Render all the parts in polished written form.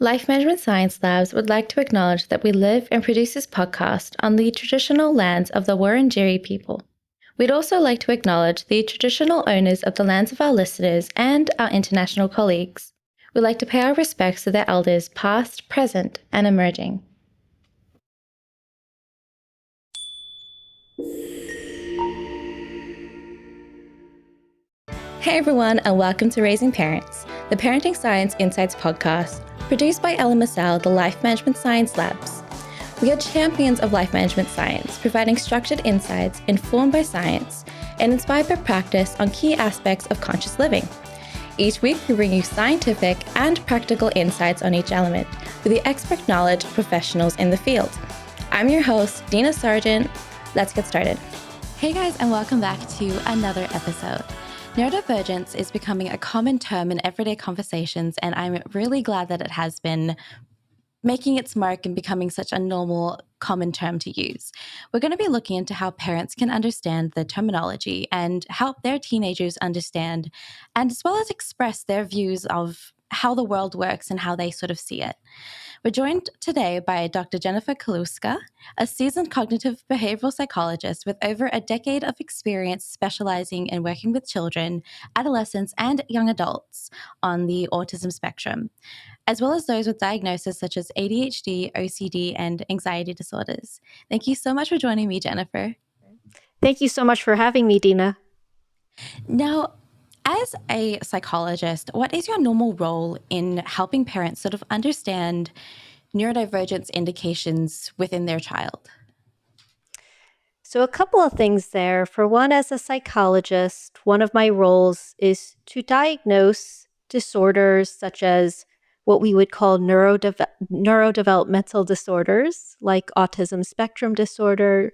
Life Management Science Labs would like to acknowledge that we live and produce this podcast on the traditional lands of the Wurundjeri people. We'd also like to acknowledge the traditional owners of the lands of our listeners and our international colleagues. We'd like to pay our respects to their elders past, present, and emerging. Hey everyone, and welcome to Raising Parents, the Parenting Science Insights podcast, produced by Ellen Massell, the Life Management Science Labs. We are champions of life management science, providing structured insights informed by science and inspired by practice on key aspects of conscious living. Each week, we bring you scientific and practical insights on each element with the expert knowledge of professionals in the field. I'm your host, Dina Sargeant. Let's get started. Hey guys, and welcome back to another episode. Neurodivergence is becoming a common term in everyday conversations, and I'm really glad that it has been making its mark and becoming such a normal, common term to use. We're going to be looking into how parents can understand the terminology and help their teenagers understand, and as well as express their views of how the world works and how they sort of see it. We're joined today by Dr. Jennifer Keluskar, a seasoned cognitive behavioral psychologist with over a decade of experience specializing in working with children, adolescents, and young adults on the autism spectrum, as well as those with diagnoses such as ADHD, OCD, and anxiety disorders. Thank you so much for joining me, Jennifer. Thank you so much for having me, Dina. Now, as a psychologist, what is your normal role in helping parents sort of understand neurodivergence indications within their child? So a couple of things there. For one, as a psychologist, one of my roles is to diagnose disorders such as what we would call neurodevelopmental disorders like autism spectrum disorder,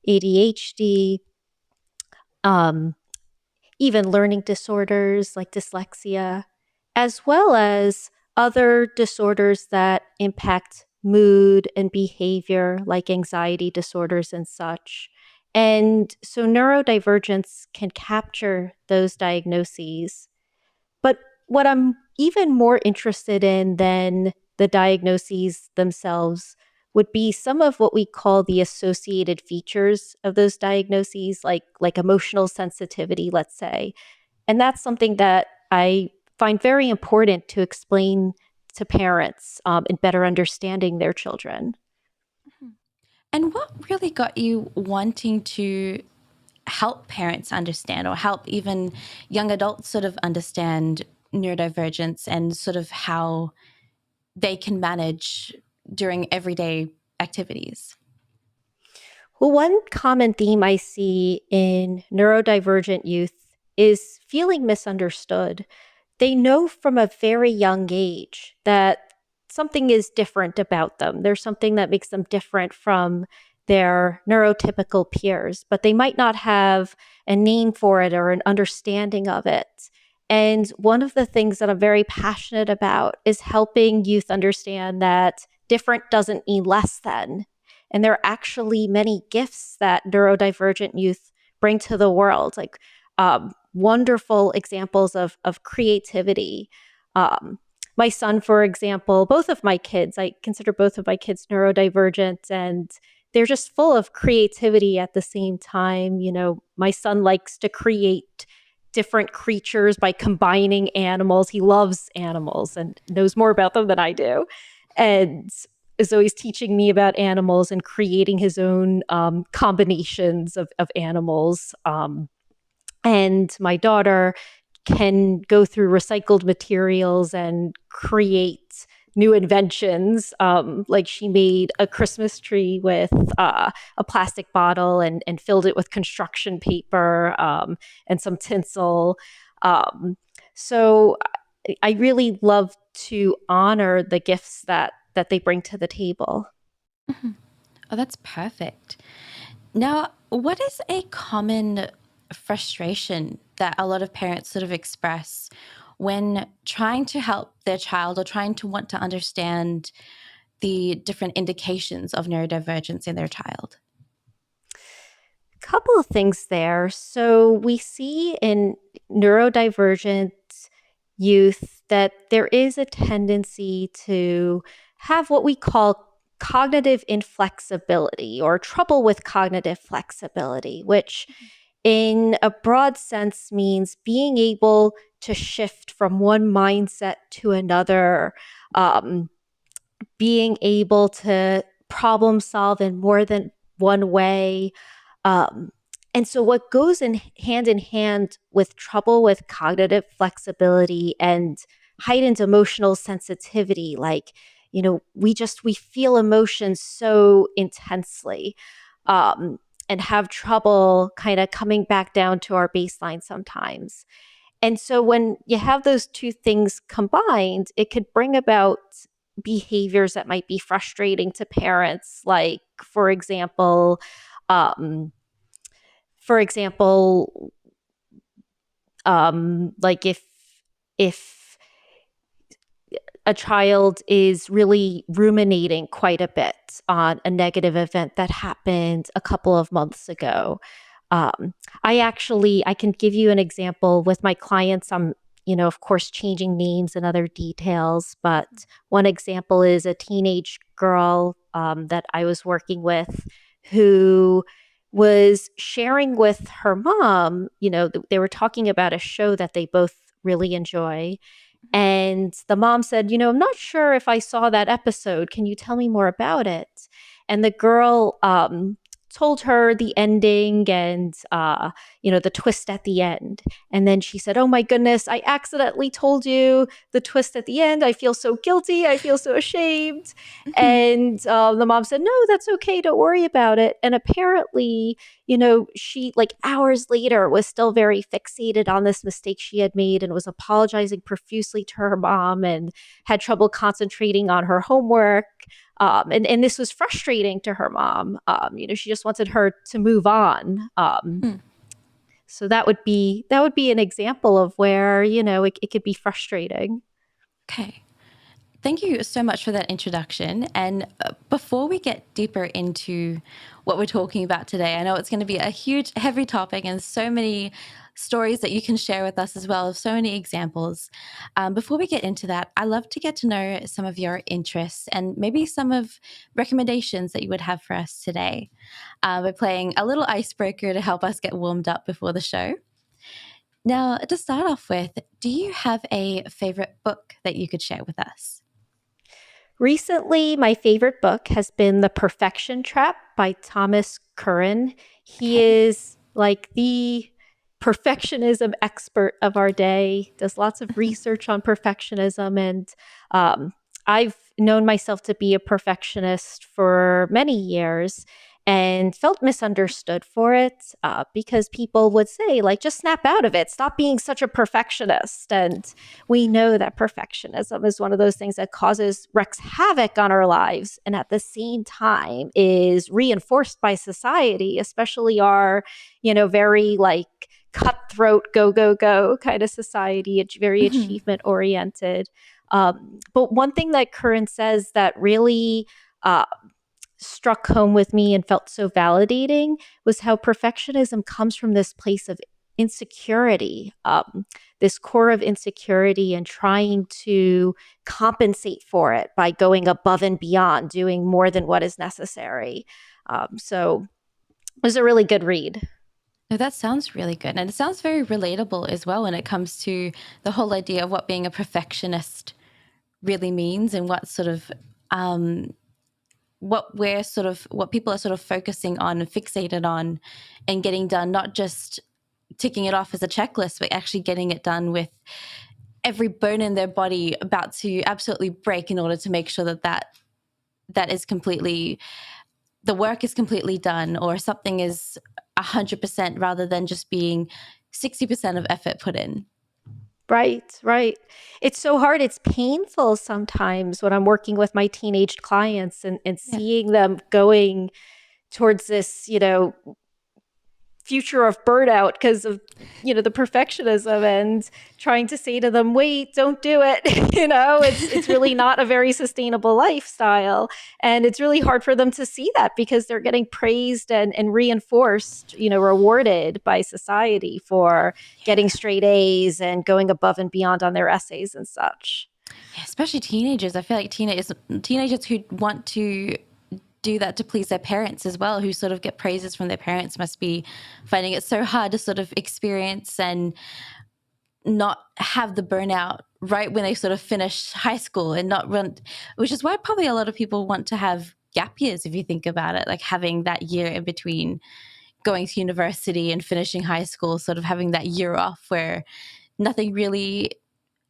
ADHD, even learning disorders like dyslexia, as well as other disorders that impact mood and behavior like anxiety disorders and such. And so neurodivergence can capture those diagnoses. But what I'm even more interested in than the diagnoses themselves would be some of what we call the associated features of those diagnoses, like emotional sensitivity, let's say. And that's something that I find very important to explain to parents in better understanding their children. And what really got you wanting to help parents understand, or help even young adults sort of understand neurodivergence and sort of how they can manage during everyday activities? Well, one common theme I see in neurodivergent youth is feeling misunderstood. They know from a very young age that something is different about them. There's something that makes them different from their neurotypical peers, but they might not have a name for it or an understanding of it. And one of the things that I'm very passionate about is helping youth understand that different doesn't mean less than. And there are actually many gifts that neurodivergent youth bring to the world, like wonderful examples of creativity. My son, for example, both of my kids, I consider both of my kids neurodivergent, and they're just full of creativity at the same time. You know, my son likes to create different creatures by combining animals. He loves animals and knows more about them than I do. And is always teaching me about animals and creating his own combinations of animals. And my daughter can go through recycled materials and create new inventions. Like she made a Christmas tree with a plastic bottle and filled it with construction paper and some tinsel. So I really love to honor the gifts that they bring to the table. Mm-hmm. Oh, that's perfect. Now, what is a common frustration that a lot of parents sort of express when trying to help their child or trying to want to understand the different indications of neurodivergence in their child? Couple of things there. So we see in neurodivergent youth that there is a tendency to have what we call cognitive inflexibility or trouble with cognitive flexibility, which in a broad sense means being able to shift from one mindset to another, being able to problem solve in more than one way. Um, and so, what goes in hand with trouble with cognitive flexibility and heightened emotional sensitivity, like, we feel emotions so intensely, um, and have trouble kind of coming back down to our baseline sometimes. And so when you have those two things combined, it could bring about behaviors that might be frustrating to parents, like, um, for example, like if a child is really ruminating quite a bit on a negative event that happened a couple of months ago. Um, I can give you an example with my clients. I'm, of course, changing names and other details, but one example is a teenage girl that I was working with who was sharing with her mom. They were talking about a show that they both really enjoy. And the mom said, I'm not sure if I saw that episode. Can you tell me more about it? And the girl told her the ending and, the twist at the end. And then she said, oh my goodness, I accidentally told you the twist at the end. I feel so guilty. I feel so ashamed. And the mom said, no, that's okay. Don't worry about it. And apparently, she, like, hours later, was still very fixated on this mistake she had made and was apologizing profusely to her mom and had trouble concentrating on her homework. And this was frustrating to her mom. She just wanted her to move on. So that would be an example of where, it could be frustrating. Okay. Thank you so much for that introduction. And before we get deeper into what we're talking about today, I know it's going to be a huge, heavy topic and so many stories that you can share with us as well, so many examples. Before we get into that, I'd love to get to know some of your interests and maybe some of recommendations that you would have for us today. We're playing a little icebreaker to help us get warmed up before the show. Now, to start off with, do you have a favorite book that you could share with us? Recently, my favorite book has been The Perfection Trap by Thomas Curran. He Okay. is like the perfectionism expert of our day, does lots of research on perfectionism. And I've known myself to be a perfectionist for many years and felt misunderstood for it, because people would say, like, just snap out of it, stop being such a perfectionist. And we know that perfectionism is one of those things that wreaks havoc on our lives, and at the same time is reinforced by society, especially our, very, like, cutthroat, go, go, go kind of society. It's very Mhm. achievement oriented. But one thing that Curran says that really struck home with me and felt so validating was how perfectionism comes from this place of insecurity, this core of insecurity, and trying to compensate for it by going above and beyond, doing more than what is necessary. So it was a really good read. No, that sounds really good. And it sounds very relatable as well when it comes to the whole idea of what being a perfectionist really means and what sort of what people are sort of focusing on and fixated on and getting done, not just ticking it off as a checklist, but actually getting it done with every bone in their body about to absolutely break in order to make sure that is completely, the work is completely done, or something is 100% rather than just being 60% of effort put in. Right, right. It's so hard. It's painful sometimes when I'm working with my teenage clients and Yeah. seeing them going towards this, future of burnout because of, the perfectionism, and trying to say to them, wait, don't do it. It's really not a very sustainable lifestyle. And it's really hard for them to see that because they're getting praised and reinforced, rewarded by society for getting straight A's and going above and beyond on their essays and such. Yeah, especially teenagers. I feel like teenagers who want to do that to please their parents as well, who sort of get praises from their parents, must be finding it so hard to sort of experience and not have the burnout right when they sort of finish high school, and not run, which is why probably a lot of people want to have gap years, if you think about it, like having that year in between going to university and finishing high school, sort of having that year off where nothing really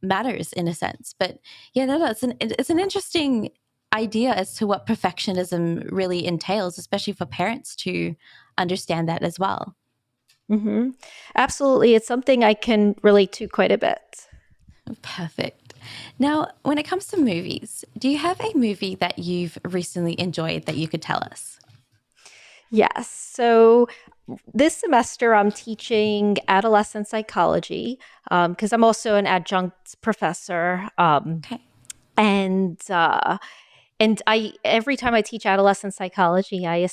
matters in a sense. But yeah, no, it's an interesting idea as to what perfectionism really entails, especially for parents to understand that as well. Mm-hmm. Absolutely. It's something I can relate to quite a bit. Perfect. Now, when it comes to movies, do you have a movie that you've recently enjoyed that you could tell us? Yes. So this semester, I'm teaching adolescent psychology because I'm also an adjunct professor. Okay. And I every time I teach adolescent psychology, I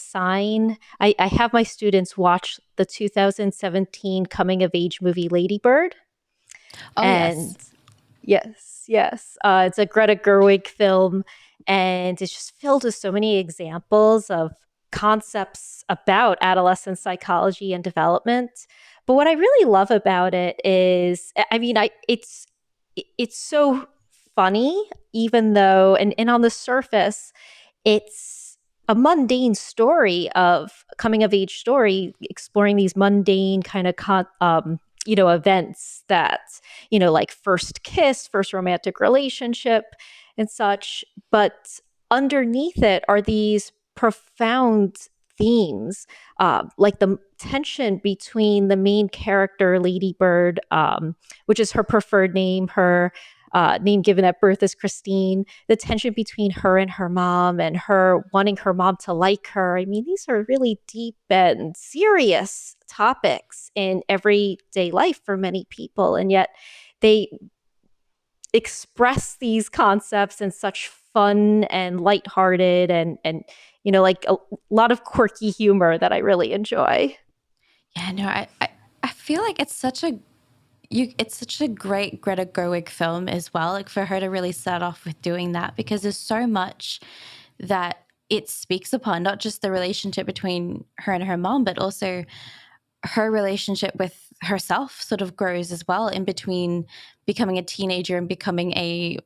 have my students watch the 2017 coming of age movie Lady Bird. Oh, And yes. yes. It's a Greta Gerwig film, and it's just filled with so many examples of concepts about adolescent psychology and development. But what I really love about it is, I mean, it's so funny, even though, and on the surface, it's a mundane story of coming of age story, exploring these mundane kind of events that, like first kiss, first romantic relationship and such. But underneath it are these profound themes, like the tension between the main character, Lady Bird, which is her preferred name. Her name given at birth is Christine. The tension between her and her mom, and her wanting her mom to like her. I mean, these are really deep and serious topics in everyday life for many people. And yet they express these concepts in such fun and lighthearted and like a lot of quirky humor that I really enjoy. Yeah, no, I feel like it's such a great Greta Gerwig film as well. Like for her to really start off with doing that, because there's so much that it speaks upon, not just the relationship between her and her mom, but also her relationship with herself sort of grows as well in between becoming a teenager and becoming a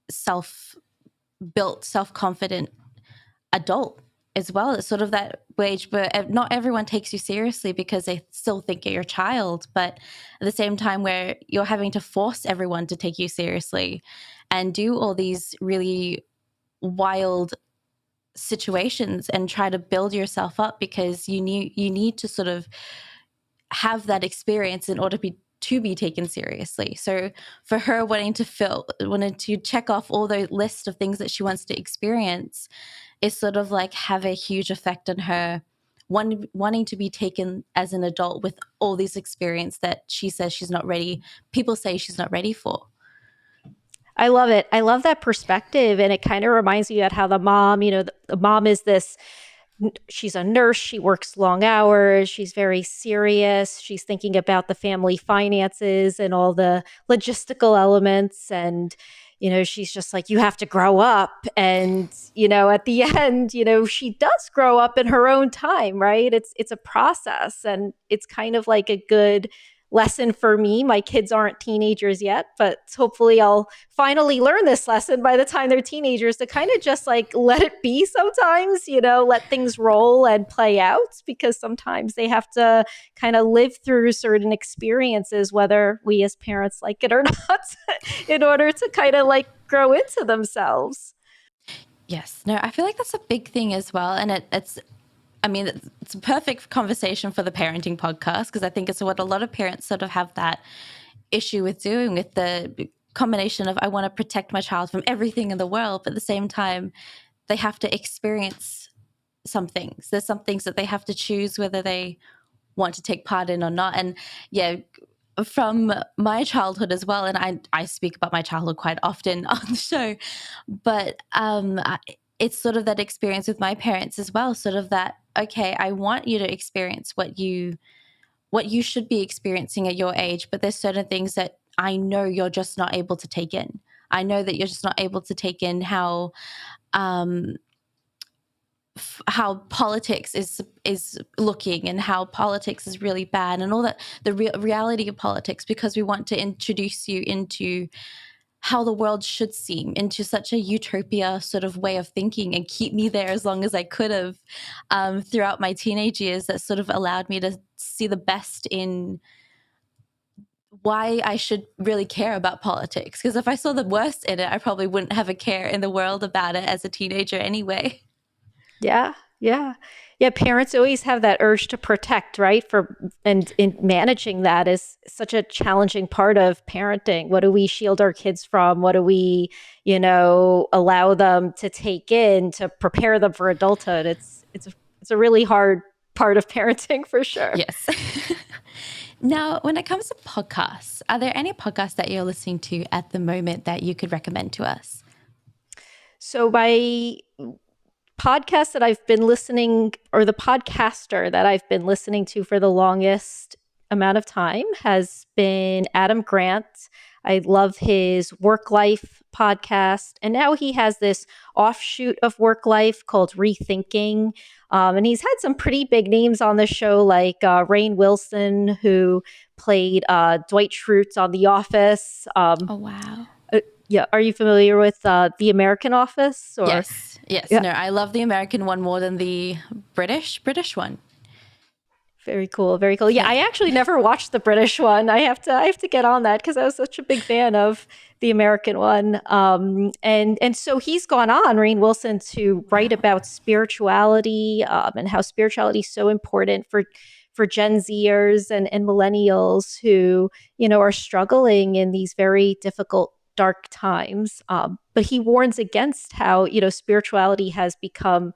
self-built, self-confident adult as well. It's sort of that wage where not everyone takes you seriously because they still think you're a child, but at the same time where you're having to force everyone to take you seriously and do all these really wild situations and try to build yourself up, because you need to sort of have that experience in order to be taken seriously. So for her wanted to check off all the list of things that she wants to experience, is sort of like have a huge effect on her wanting to be taken as an adult with all these experience that she says she's not ready. People say she's not ready for. I love it. I love that perspective. And it kind of reminds me of how the mom, the mom is this, she's a nurse. She works long hours. She's very serious. She's thinking about the family finances and all the logistical elements. And, she's just like, you have to grow up. And, at the end, she does grow up in her own time, right? It's a process, and it's kind of like a good lesson for me. My kids aren't teenagers yet, but hopefully I'll finally learn this lesson by the time they're teenagers, to kind of just like let it be sometimes, let things roll and play out, because sometimes they have to kind of live through certain experiences, whether we as parents like it or not, in order to kind of like grow into themselves. Yes. No, I feel like that's a big thing as well. And it's a perfect conversation for the parenting podcast, because I think it's what a lot of parents sort of have that issue with doing, with the combination of, I want to protect my child from everything in the world, but at the same time, they have to experience some things. There's some things that they have to choose whether they want to take part in or not. And yeah, from my childhood as well, and I speak about my childhood quite often on the show, but it's sort of that experience with my parents as well, sort of that, okay, I want you to experience what you should be experiencing at your age, but there's certain things that I know you're just not able to take in. I know that you're just not able to take in how politics is looking, and how politics is really bad, and all that, the reality of politics, because we want to introduce you into how the world should seem, into such a utopia sort of way of thinking, and keep me there as long as I could have throughout my teenage years. That sort of allowed me to see the best in why I should really care about politics. Because if I saw the worst in it, I probably wouldn't have a care in the world about it as a teenager anyway. Yeah, yeah. Yeah, parents always have that urge to protect, right? And in managing that is such a challenging part of parenting. What do we shield our kids from? What do we, allow them to take in to prepare them for adulthood? It's a really hard part of parenting for sure. Yes. Now, when it comes to podcasts, are there any podcasts that you're listening to at the moment that you could recommend to us? So my podcast that I've been listening, or the podcaster that I've been listening to for the longest amount of time, has been Adam Grant. I love his work life podcast. And now he has this offshoot of work life called Rethinking. And he's had some pretty big names on the show, like Rainn Wilson, who played Dwight Schrute on The Office. Oh, wow. Yeah. Are you familiar with The American Office? Or Yes. Yeah. No, I love the American one more than the British one. Very cool. Very cool. Yeah, I actually never watched the British one. I have to get on that because I was such a big fan of the American one. And so he's gone on, Rainn Wilson, to write about spirituality, and how spirituality is so important for Gen Zers and millennials who, are struggling in these very difficult, dark times. But he warns against how, spirituality has become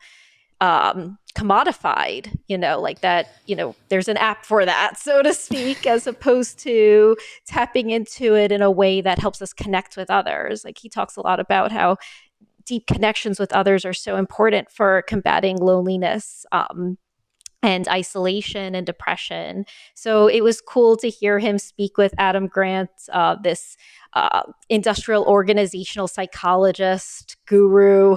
commodified, like that, there's an app for that, so to speak, as opposed to tapping into it in a way that helps us connect with others. Like, he talks a lot about how deep connections with others are so important for combating loneliness, and isolation and depression. So it was cool to hear him speak with Adam Grant, this industrial organizational psychologist guru,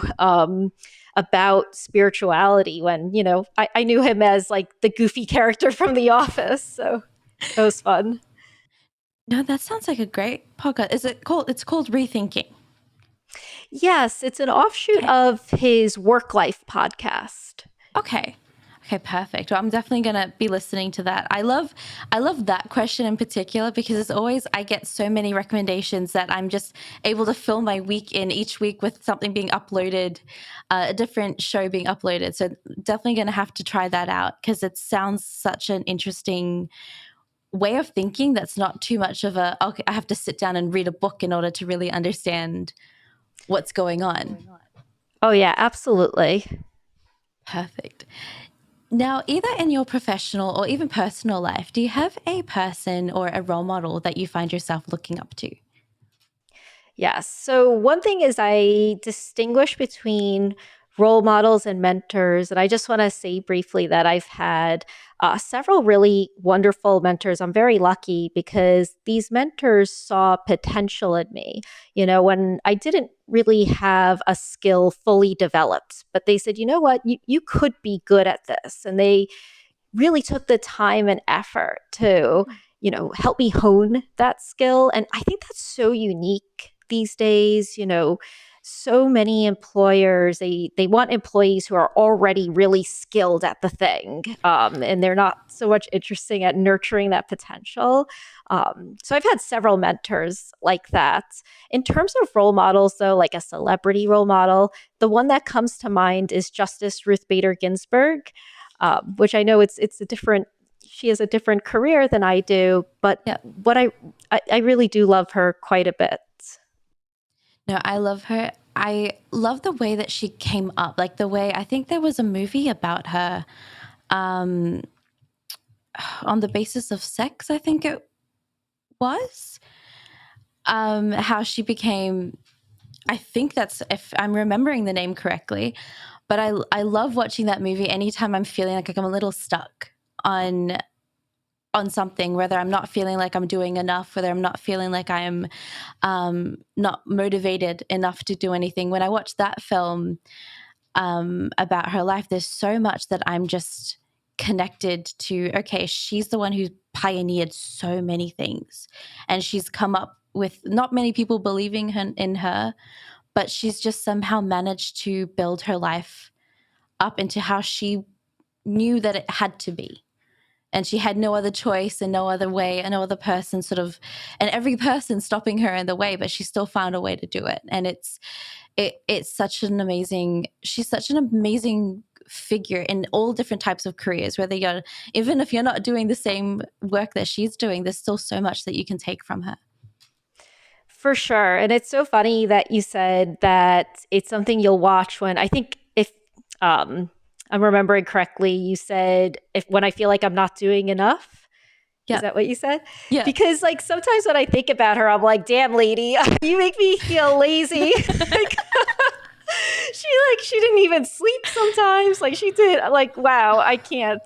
about spirituality, when, I knew him as like the goofy character from The Office. So it was fun. No, that sounds like a great podcast. It's called Rethinking? Yes, it's an offshoot of his work life podcast. Okay, perfect. Well, I'm definitely going to be listening to that. I love that question in particular, because it's always, I get so many recommendations that I'm just able to fill my week in each week with something being uploaded, a different show being uploaded. So definitely going to have to try that out, because it sounds such an interesting way of thinking that's not too much of a, okay, I have to sit down and read a book in order to really understand what's going on. Oh yeah, absolutely. Perfect. Now, either in your professional or even personal life, do you have a person or a role model that you find yourself looking up to? Yes. So one thing is, I distinguish between role models and mentors. And I just want to say briefly that I've had several really wonderful mentors. I'm very lucky because these mentors saw potential in me, when I didn't really have a skill fully developed, but they said, you know what, you could be good at this. And they really took the time and effort to, help me hone that skill. And I think that's so unique these days. So many employers, they want employees who are already really skilled at the thing, and they're not so much interested at nurturing that potential. So I've had several mentors like that. In terms of role models, though, like a celebrity role model, the one that comes to mind is Justice Ruth Bader Ginsburg, which I know she has a different career than I do, but what I really do love her quite a bit. No, I love her. I love the way that she came up, like the way, I think there was a movie about her. on the basis of sex, I think it was. How she became, I think that's, if I'm remembering the name correctly, but I love watching that movie anytime I'm feeling like I'm a little stuck on something, whether I'm not feeling like I'm doing enough, whether I'm not feeling like I'm not motivated enough to do anything. When I watch that film about her life, there's so much that I'm just connected to. Okay, she's the one who pioneered so many things, and she's come up with not many people believing in her, but she's just somehow managed to build her life up into how she knew that it had to be. And she had no other choice and no other way, and no other person and every person stopping her in the way, but she still found a way to do it. And it's such an amazing, she's such an amazing figure in all different types of careers, even if you're not doing the same work that she's doing, there's still so much that you can take from her. For sure. And it's so funny that you said that it's something you'll watch when, I think, if I'm remembering correctly, you said, if when I feel like I'm not doing enough. Yeah. Is that what you said? Yeah. Because like sometimes when I think about her, I'm like, damn lady, you make me feel lazy. She didn't even sleep sometimes. Like she did, like, wow, I can't.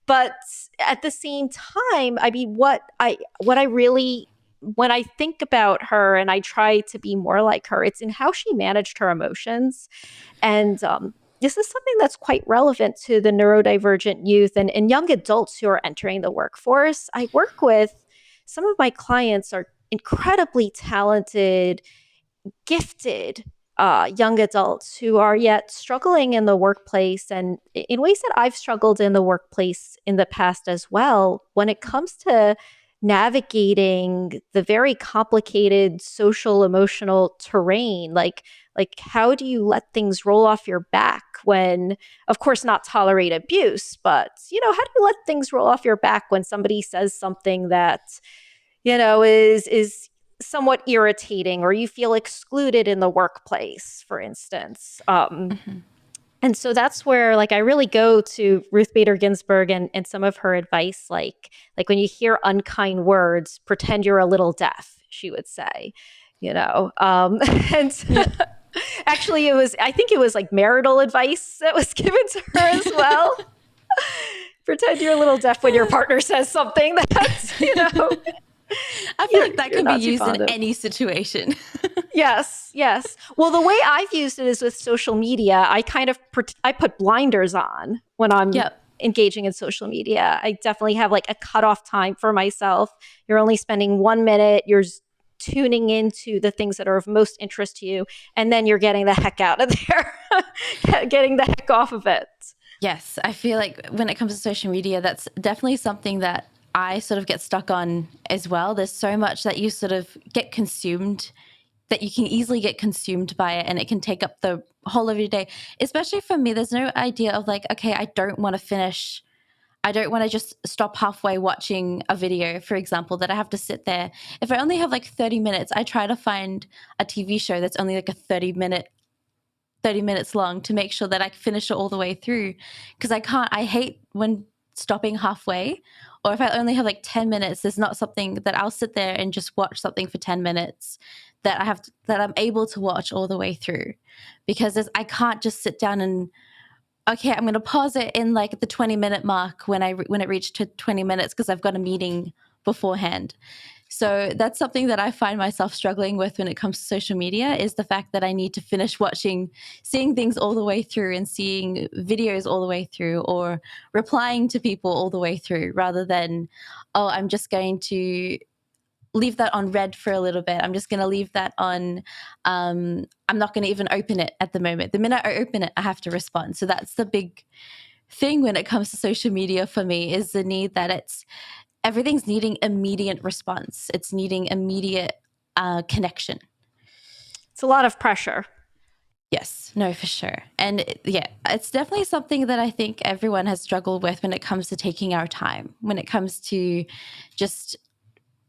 But at the same time, I mean, what I really, when I think about her and I try to be more like her, it's in how she managed her emotions. And this is something that's quite relevant to the neurodivergent youth and young adults who are entering the workforce. I work with some of my clients are incredibly talented, gifted young adults who are yet struggling in the workplace and in ways that I've struggled in the workplace in the past as well when it comes to navigating the very complicated social emotional terrain. Like how do you let things roll off your back when, of course, not tolerate abuse, but how do you let things roll off your back when somebody says something that is somewhat irritating, or you feel excluded in the workplace, for instance. And so that's where I really go to Ruth Bader Ginsburg and some of her advice, like when you hear unkind words, pretend you're a little deaf, she would say, and actually I think it was like marital advice that was given to her as well. Pretend you're a little deaf when your partner says something that's, I feel like that can be used in any situation. Yes. Well, the way I've used it is with social media. I put blinders on when I'm engaging in social media. I definitely have a cutoff time for myself. You're only spending 1 minute. You're tuning into the things that are of most interest to you, and then you're getting the heck out of there, getting the heck off of it. Yes, I feel like when it comes to social media, that's definitely something that I sort of get stuck on as well. There's so much that you sort of get consumed, that you can easily get consumed by it, and it can take up the whole of your day. Especially for me, there's no idea of okay, I don't want to just stop halfway watching a video, for example, that I have to sit there. If I only have 30 minutes, I try to find a TV show that's only a 30 minutes long to make sure that I can finish it all the way through. Because I hate when stopping halfway, or if I only have 10 minutes, there's not something that I'll sit there and just watch something for 10 minutes that I'm able to watch all the way through, because I can't just sit down and, okay, I'm going to pause it in the 20-minute mark when it reached to 20 minutes because I've got a meeting beforehand. So that's something that I find myself struggling with when it comes to social media, is the fact that I need to finish seeing things all the way through and seeing videos all the way through, or replying to people all the way through, rather than, oh, I'm just going to leave that on read for a little bit. I'm just going to leave that on. I'm not going to even open it at the moment. The minute I open it, I have to respond. So that's the big thing when it comes to social media for me, is the need that everything's needing immediate response. It's needing immediate connection. It's a lot of pressure. Yes, no, for sure. And it's definitely something that I think everyone has struggled with when it comes to taking our time, when it comes to just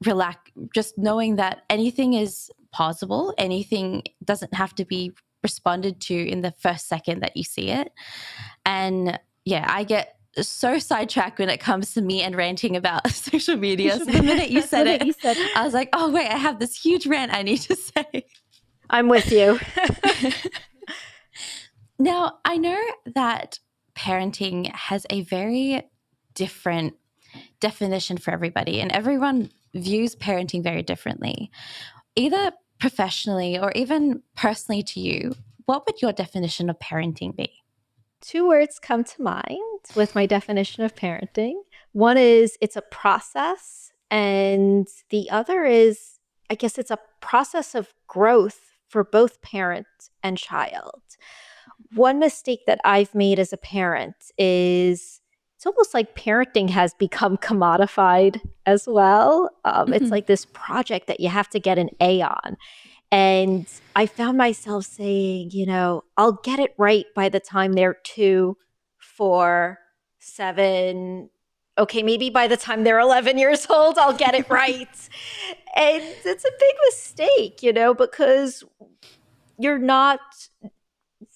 relax, just knowing that anything is possible. Anything doesn't have to be responded to in the first second that you see it. And I get so sidetracked when it comes to me and ranting about social media. So the minute you said it, I was like, oh, wait, I have this huge rant I need to say. I'm with you. Now, I know that parenting has a very different definition for everybody, and everyone views parenting very differently. Either professionally or even personally to you, what would your definition of parenting be? 2 words come to mind with my definition of parenting. One is it's a process, and the other is, I guess it's a process of growth for both parent and child. One mistake that I've made as a parent is it's almost like parenting has become commodified as well. It's like this project that you have to get an A on. And I found myself saying, I'll get it right by the time they're 2, 4, 7. Okay, maybe by the time they're 11 years old, I'll get it right. And it's a big mistake, because you're not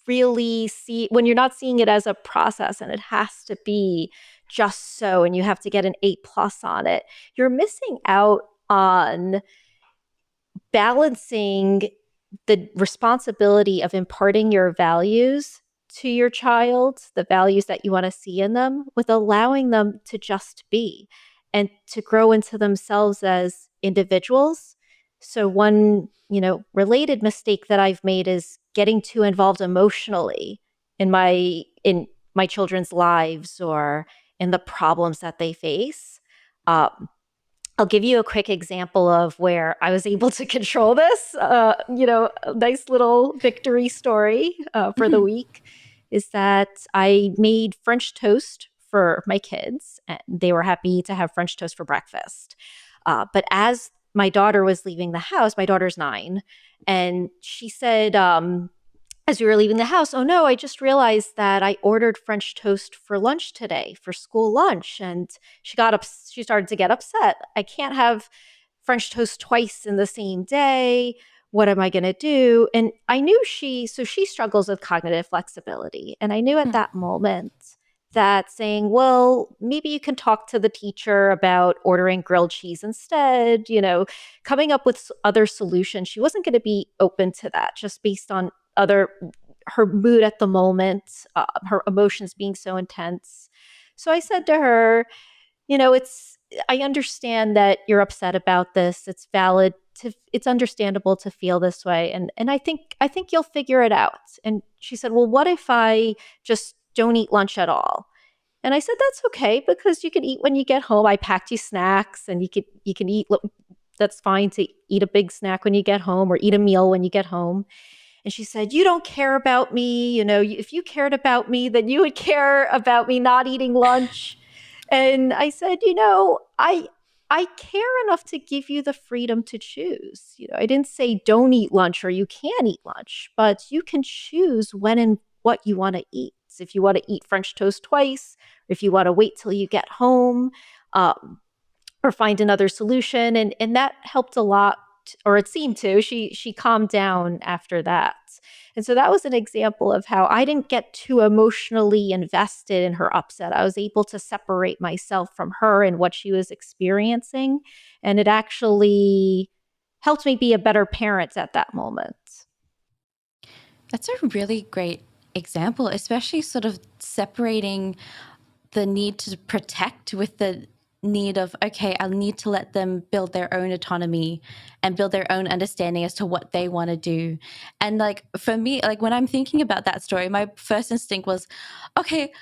really when you're not seeing it as a process and it has to be just so, and you have to get an A+ on it, you're missing out on balancing the responsibility of imparting your values to your child, the values that you want to see in them, with allowing them to just be and to grow into themselves as individuals. So one, related mistake that I've made is getting too involved emotionally in my children's lives or in the problems that they face. I'll give you a quick example of where I was able to control this. A nice little victory story for the week is that I made French toast for my kids, and they were happy to have French toast for breakfast. But as my daughter was leaving the house, my daughter's 9, and she said, as we were leaving the house, oh no, I just realized that I ordered French toast for lunch today, for school lunch. And she started to get upset. I can't have French toast twice in the same day. What am I going to do? And I knew she struggles with cognitive flexibility. And I knew at that moment that saying, well, maybe you can talk to the teacher about ordering grilled cheese instead, coming up with other solutions. She wasn't going to be open to that just based on her mood at the moment, her emotions being so intense. So I said to her, I understand that you're upset about this. It's valid it's understandable to feel this way. And I think you'll figure it out. And she said, well, what if I just don't eat lunch at all? And I said, that's okay, because you can eat when you get home. I packed you snacks, and you can eat. That's fine to eat a big snack when you get home, or eat a meal when you get home. And she said, you don't care about me. If you cared about me, then you would care about me not eating lunch. And I said, I care enough to give you the freedom to choose. I didn't say don't eat lunch or you can't eat lunch, but you can choose when and what you want to eat. So if you want to eat French toast twice, or if you want to wait till you get home, or find another solution. And that helped a lot. Or it seemed to. She calmed down after that. And so that was an example of how I didn't get too emotionally invested in her upset. I was able to separate myself from her and what she was experiencing. And it actually helped me be a better parent at that moment. That's a really great example, especially sort of separating the need to protect with the need of, okay, I'll need to let them build their own autonomy and build their own understanding as to what they want to do. And like for me, like when I'm thinking about that story, my first instinct was, okay,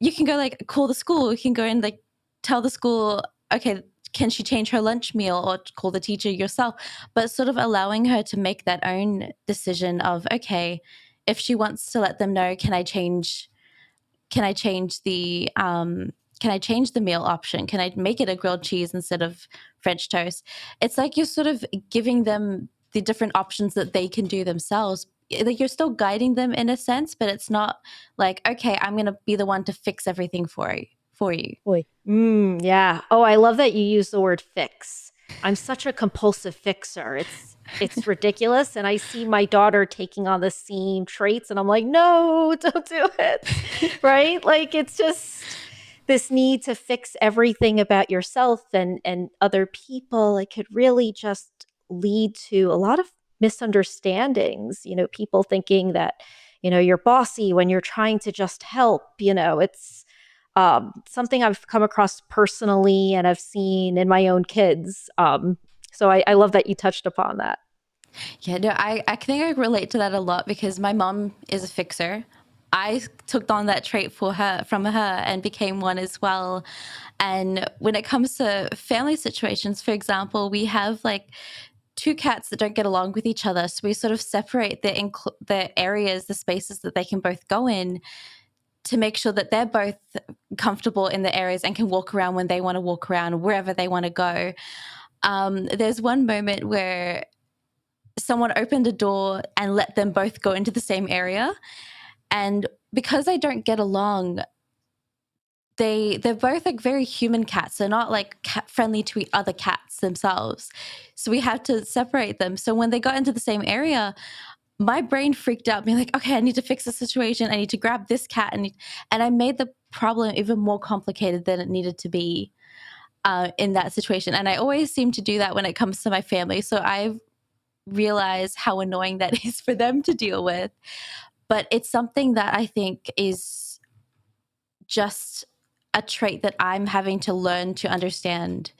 you can go like call the school, you can go and like tell the school, okay, can she change her lunch meal, or call the teacher yourself, but sort of allowing her to make that own decision of, okay, if she wants to let them know, can I change the meal option? Can I make it a grilled cheese instead of French toast? It's like you're sort of giving them the different options that they can do themselves. Like you're still guiding them in a sense, but it's not like, okay, I'm going to be the one to fix everything for you. Boy. Yeah. Oh, I love that you use the word fix. I'm such a compulsive fixer. It's ridiculous. And I see my daughter taking on the same traits, and I'm like, no, don't do it. Right? Like it's just this need to fix everything about yourself and other people, it could really just lead to a lot of misunderstandings. People thinking that, you're bossy when you're trying to just help. It's something I've come across personally and I've seen in my own kids. So I love that you touched upon that. Yeah, no, I think I relate to that a lot because my mom is a fixer. I took on that trait from her and became one as well. And when it comes to family situations, for example, we have like two cats that don't get along with each other. So we sort of separate the areas, the spaces that they can both go in to make sure that they're both comfortable in the areas and can walk around when they want to walk around, wherever they want to go. There's one moment where someone opened a door and let them both go into the same area. And because they don't get along, they're both like very human cats. They're not like cat friendly to other cats themselves. So we had to separate them. So when they got into the same area, my brain freaked out, being like, okay, I need to fix the situation. I need to grab this cat. And I made the problem even more complicated than it needed to be in that situation. And I always seem to do that when it comes to my family. So I've realized how annoying that is for them to deal with. But it's something that I think is just a trait that I'm having to learn to understand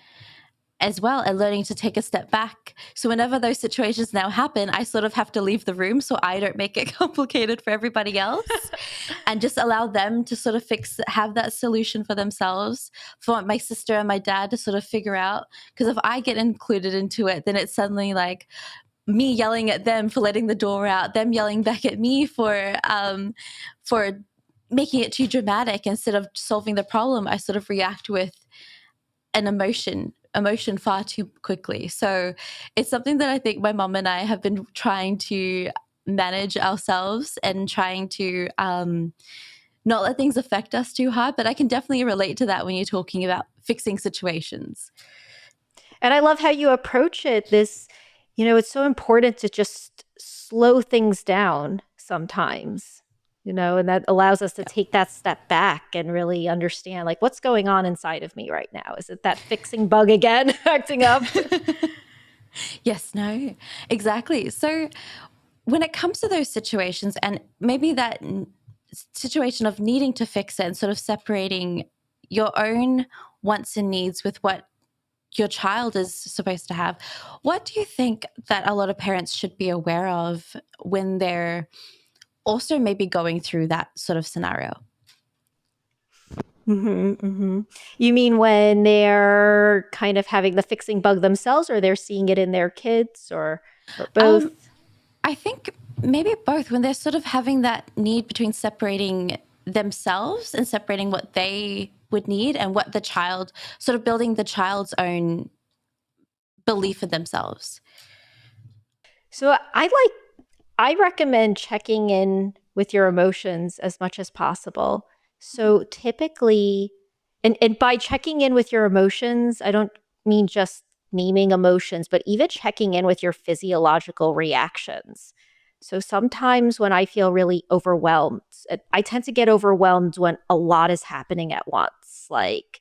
as well, and learning to take a step back. So whenever those situations now happen, I sort of have to leave the room so I don't make it complicated for everybody else and just allow them to sort of have that solution for themselves, for my sister and my dad to sort of figure out. Because if I get included into it, then it's suddenly like me yelling at them for letting the door out, them yelling back at me for making it too dramatic. Instead of solving the problem, I sort of react with an emotion far too quickly. So it's something that I think my mom and I have been trying to manage ourselves and trying to not let things affect us too hard. But I can definitely relate to that when you're talking about fixing situations. And I love how you approach it. It's so important to just slow things down sometimes, and that allows us to take that step back and really understand, like, what's going on inside of me right now? Is it that fixing bug again acting up? Yes, no, exactly. So when it comes to those situations and maybe that situation of needing to fix it and sort of separating your own wants and needs with what your child is supposed to have, what do you think that a lot of parents should be aware of when they're also maybe going through that sort of scenario? You mean when they're kind of having the fixing bug themselves, or they're seeing it in their kids, or both? I think maybe both, when they're sort of having that need between separating themselves and separating what they would need and what the child, sort of building the child's own belief in themselves. So I recommend checking in with your emotions as much as possible. So typically, and by checking in with your emotions, I don't mean just naming emotions, but even checking in with your physiological reactions. So sometimes when I feel really overwhelmed, I tend to get overwhelmed when a lot is happening at once. Like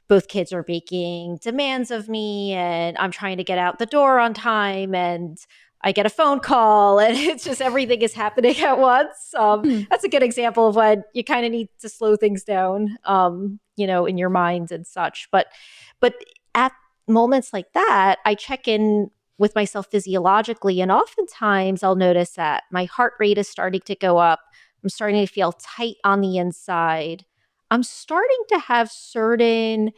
both kids are making demands of me, and I'm trying to get out the door on time, and I get a phone call, and it's just everything is happening at once. Mm. That's a good example of when you kind of need to slow things down, in your mind and such. But at moments like that, I check in with myself physiologically, and oftentimes I'll notice that my heart rate is starting to go up. I'm starting to feel tight on the inside. I'm starting to have certain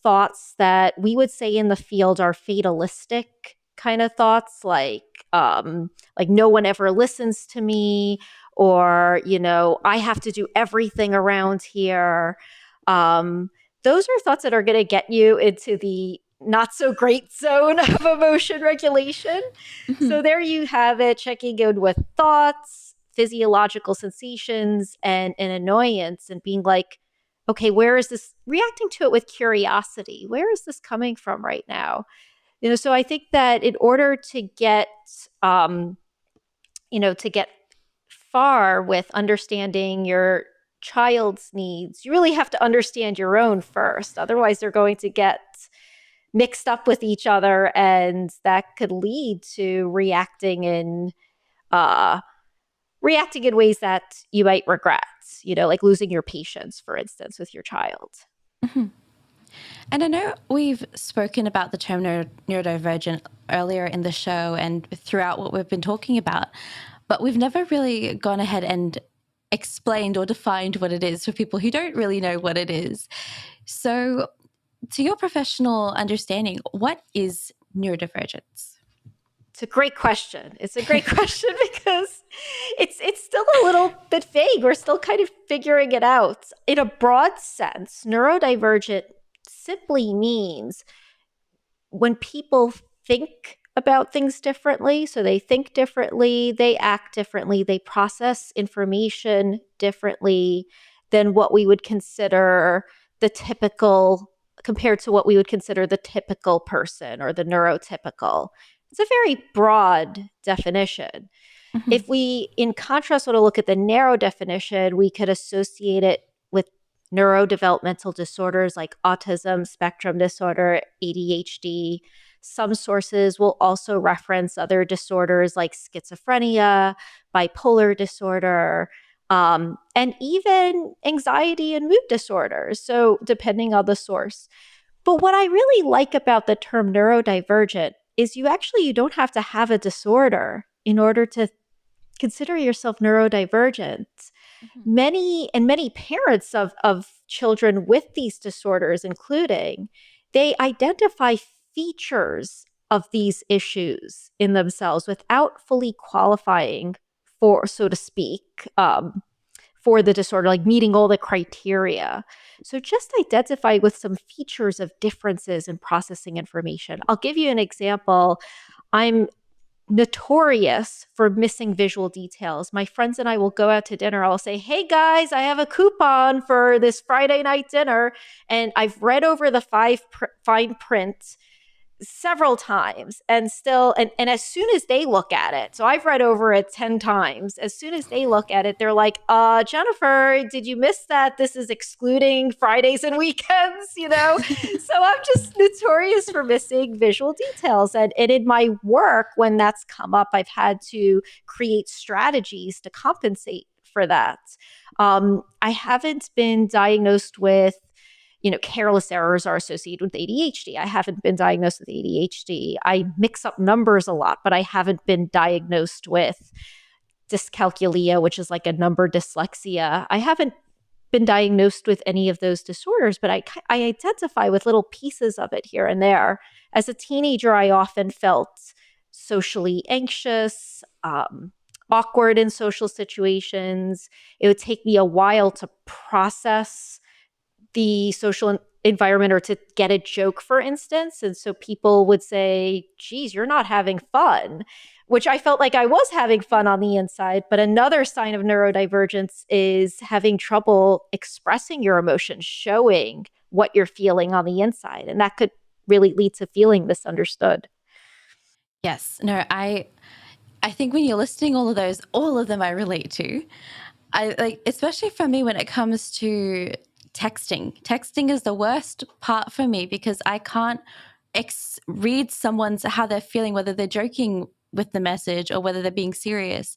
thoughts that we would say in the field are fatalistic kind of thoughts, like no one ever listens to me, or I have to do everything around here. Those are thoughts that are going to get you into the not so great zone of emotion regulation. Mhm. So there you have it, checking in with thoughts, physiological sensations, and an annoyance, and being like, okay, where is this, reacting to it with curiosity? Where is this coming from right now? So I think that in order to get, to get far with understanding your child's needs, you really have to understand your own first. Otherwise, they're going to get mixed up with each other, and that could lead to uh, reacting in ways that you might regret, like losing your patience, for instance, with your child. Mm-hmm. And I know we've spoken about the term neurodivergent earlier in the show and throughout what we've been talking about, but we've never really gone ahead and explained or defined what it is for people who don't really know what it is. So, to your professional understanding, what is neurodivergence? It's a great question. It's a great question because it's still a little bit vague. We're still kind of figuring it out. In a broad sense, neurodivergent simply means when people think about things differently, so they think differently, they act differently, they process information differently than what we would consider the typical, compared to what we would consider the typical person or the neurotypical. It's a very broad definition. Mm-hmm. If we, in contrast, want to look at the narrow definition, we could associate it with neurodevelopmental disorders like autism spectrum disorder, ADHD. Some sources will also reference other disorders like schizophrenia, bipolar disorder, and even anxiety and mood disorders. So, depending on the source. But what I really like about the term neurodivergent is you don't have to have a disorder in order to consider yourself neurodivergent. Mm-hmm. Many parents of children with these disorders, including, they identify features of these issues in themselves without fully qualifying for, so to speak, for the disorder, like meeting all the criteria. So just identify with some features of differences in processing information. I'll give you an example. I'm notorious for missing visual details. My friends and I will go out to dinner. I'll say, "Hey guys, I have a coupon for this Friday night dinner." And I've read over the fine print several times and as soon as they look at it, so I've read over it 10 times, as soon as they look at it, they're like, Jennifer, did you miss that this is excluding Fridays and weekends, So I'm just notorious for missing visual details, and in my work, when that's come up, I've had to create strategies to compensate for that. I haven't been diagnosed with, careless errors are associated with ADHD. I haven't been diagnosed with ADHD. I mix up numbers a lot, but I haven't been diagnosed with dyscalculia, which is like a number dyslexia. I haven't been diagnosed with any of those disorders, but I identify with little pieces of it here and there. As a teenager, I often felt socially anxious, awkward in social situations. It would take me a while to process the social environment or to get a joke, for instance. And so people would say, "Geez, you're not having fun," which I felt like I was having fun on the inside. But another sign of neurodivergence is having trouble expressing your emotions, showing what you're feeling on the inside. And that could really lead to feeling misunderstood. Yes. No, I think when you're listing all of those, all of them I relate to. I like, especially for me when it comes to texting. Texting is the worst part for me because I can't read someone's how they're feeling, whether they're joking with the message or whether they're being serious.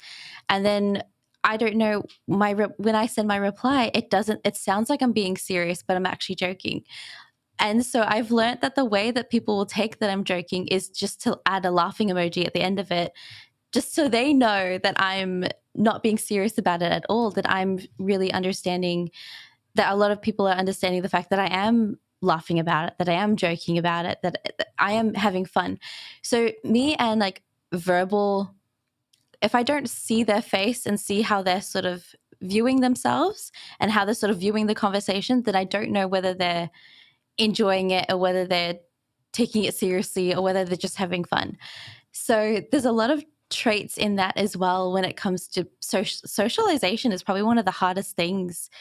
And then I don't know when I send my reply, it sounds like I'm being serious, but I'm actually joking. And so I've learned that the way that people will take that I'm joking is just to add a laughing emoji at the end of it, just so they know that I'm not being serious about it at all, that I'm really understanding, that a lot of people are understanding the fact that I am laughing about it, that I am joking about it, that I am having fun. So me and like verbal, if I don't see their face and see how they're sort of viewing themselves and how they're sort of viewing the conversation, then I don't know whether they're enjoying it or whether they're taking it seriously or whether they're just having fun. So there's a lot of traits in that as well when it comes to socialization is probably one of the hardest things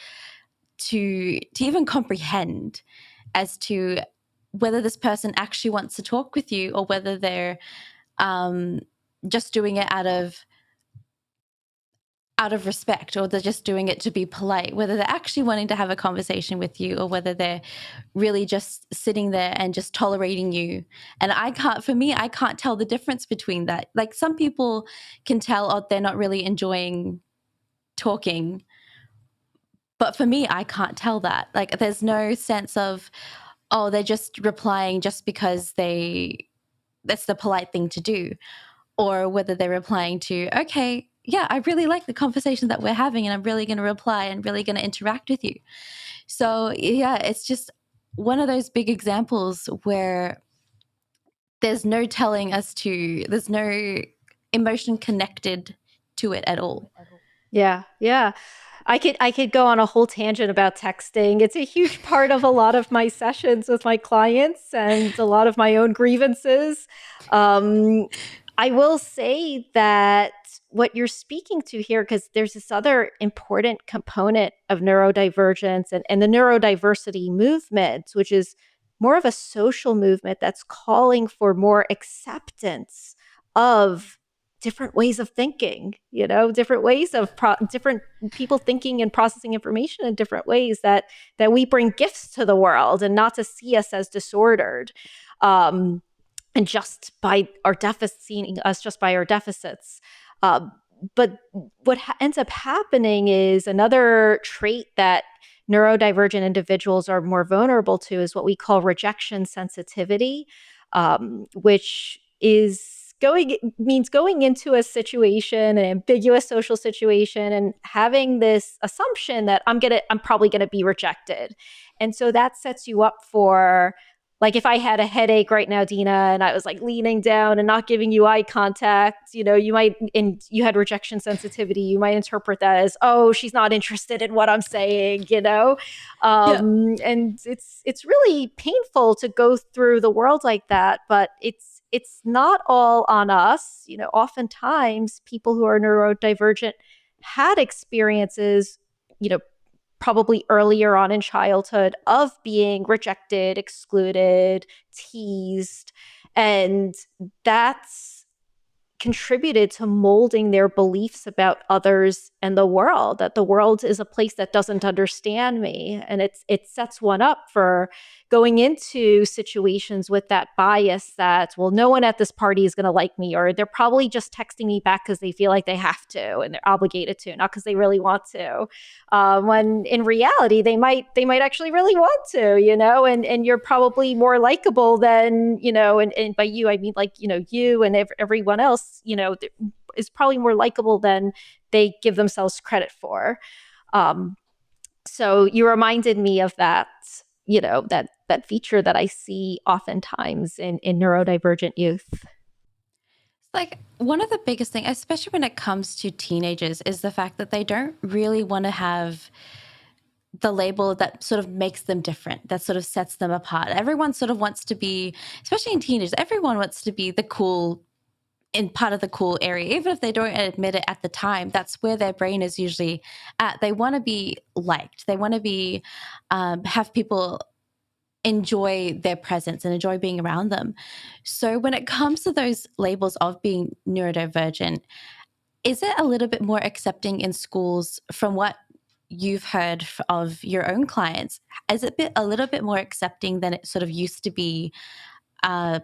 to even comprehend, as to whether this person actually wants to talk with you or whether they're just doing it out of out of respect, or they're just doing it to be polite, whether they're actually wanting to have a conversation with you or whether they're really just sitting there and just tolerating you. And I can't tell the difference between that. Like, some people can tell, oh, they're not really enjoying talking. But for me, I can't tell that. Like, there's no sense of, oh, they're just replying just because that's the polite thing to do, or whether they're replying to, okay, yeah, I really like the conversation that we're having and I'm really going to reply and really going to interact with you. So yeah, it's just one of those big examples where there's no there's no emotion connected to it at all. Yeah, yeah. I could go on a whole tangent about texting. It's a huge part of a lot of my sessions with my clients and a lot of my own grievances. Um, I will say that what you're speaking to here, because there's this other important component of neurodivergence and the neurodiversity movement, which is more of a social movement that's calling for more acceptance of different ways of thinking, different ways of different people thinking and processing information in different ways, that we bring gifts to the world and not to see us as disordered, and just by our deficits, seeing us just by our deficits. But what ends up happening is another trait that neurodivergent individuals are more vulnerable to is what we call rejection sensitivity, which means going into a situation, an ambiguous social situation, and having this assumption that I'm probably gonna be rejected. And so that sets you up for, like, if I had a headache right now, Dina, and I was like leaning down and not giving you eye contact, and you had rejection sensitivity, you might interpret that as, oh, she's not interested in what I'm saying. Yeah. And it's really painful to go through the world like that, but it's not all on us. Oftentimes people who are neurodivergent had experiences, probably earlier on in childhood, of being rejected, excluded, teased. And that's contributed to molding their beliefs about others and the world, that the world is a place that doesn't understand me. And it sets one up for going into situations with that bias that, well, no one at this party is going to like me, or they're probably just texting me back because they feel like they have to and they're obligated to, not because they really want to. When in reality, they might actually really want to, and you're probably more likable than, and by you, I mean, like, you and everyone else, is probably more likable than they give themselves credit for. So you reminded me of that, that feature that I see oftentimes in neurodivergent youth. Like, one of the biggest things, especially when it comes to teenagers, is the fact that they don't really want to have the label that sort of makes them different, that sort of sets them apart. Everyone sort of wants to be, especially in teenagers, everyone wants to be the cool, in part of the cool area, even if they don't admit it at the time. That's where their brain is usually at. They want to be liked. They want to be, have people enjoy their presence and enjoy being around them. So when it comes to those labels of being neurodivergent, is it a little bit more accepting in schools from what you've heard of your own clients? Is it a little bit more accepting than it sort of used to be,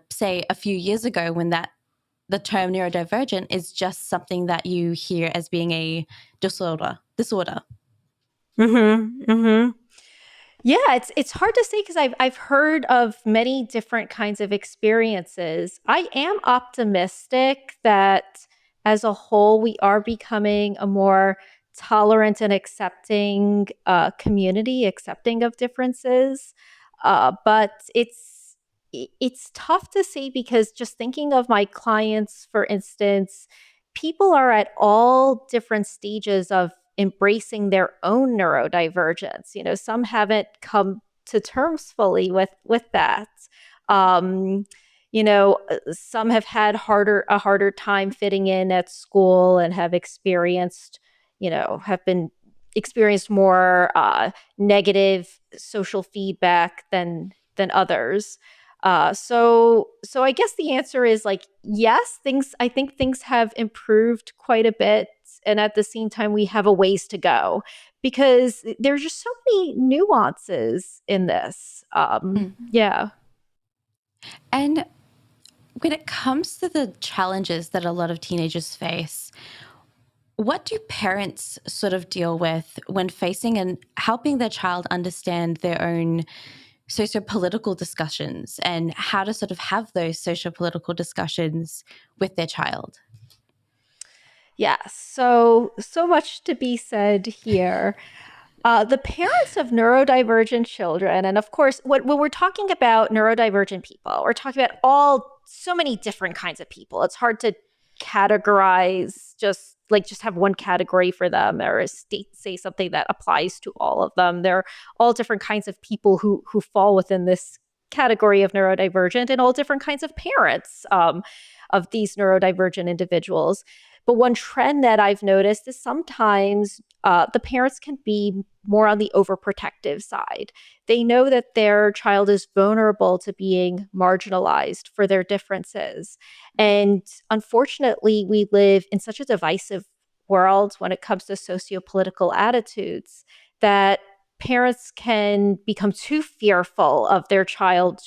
say, a few years ago, when the term neurodivergent is just something that you hear as being a disorder? Mm-hmm. Mm-hmm. Yeah, it's hard to say because I've heard of many different kinds of experiences. I am optimistic that as a whole we are becoming a more tolerant and accepting community, accepting of differences. But it's tough to say because, just thinking of my clients, for instance, people are at all different stages of embracing their own neurodivergence. Some haven't come to terms fully with that. Um, some have had a harder time fitting in at school and have experienced, have been experienced more negative social feedback than others. So I guess the answer is, like, yes, I think things have improved quite a bit and at the same time we have a ways to go, because there's just so many nuances in this. Yeah. And when it comes to the challenges that a lot of teenagers face, what do parents sort of deal with when facing and helping their child understand their own sociopolitical discussions and how to sort of have those sociopolitical discussions with their child? Yeah. So much to be said here. The parents of neurodivergent children, and of course, when we're talking about neurodivergent people, we're talking about so many different kinds of people. It's hard to categorize, just have one category for them, or say something that applies to all of them. They're all different kinds of people who fall within this category of neurodivergent, and all different kinds of parents of these neurodivergent individuals. But one trend that I've noticed is sometimes the parents can be more on the overprotective side. They know that their child is vulnerable to being marginalized for their differences. And unfortunately, we live in such a divisive world when it comes to sociopolitical attitudes that parents can become too fearful of their child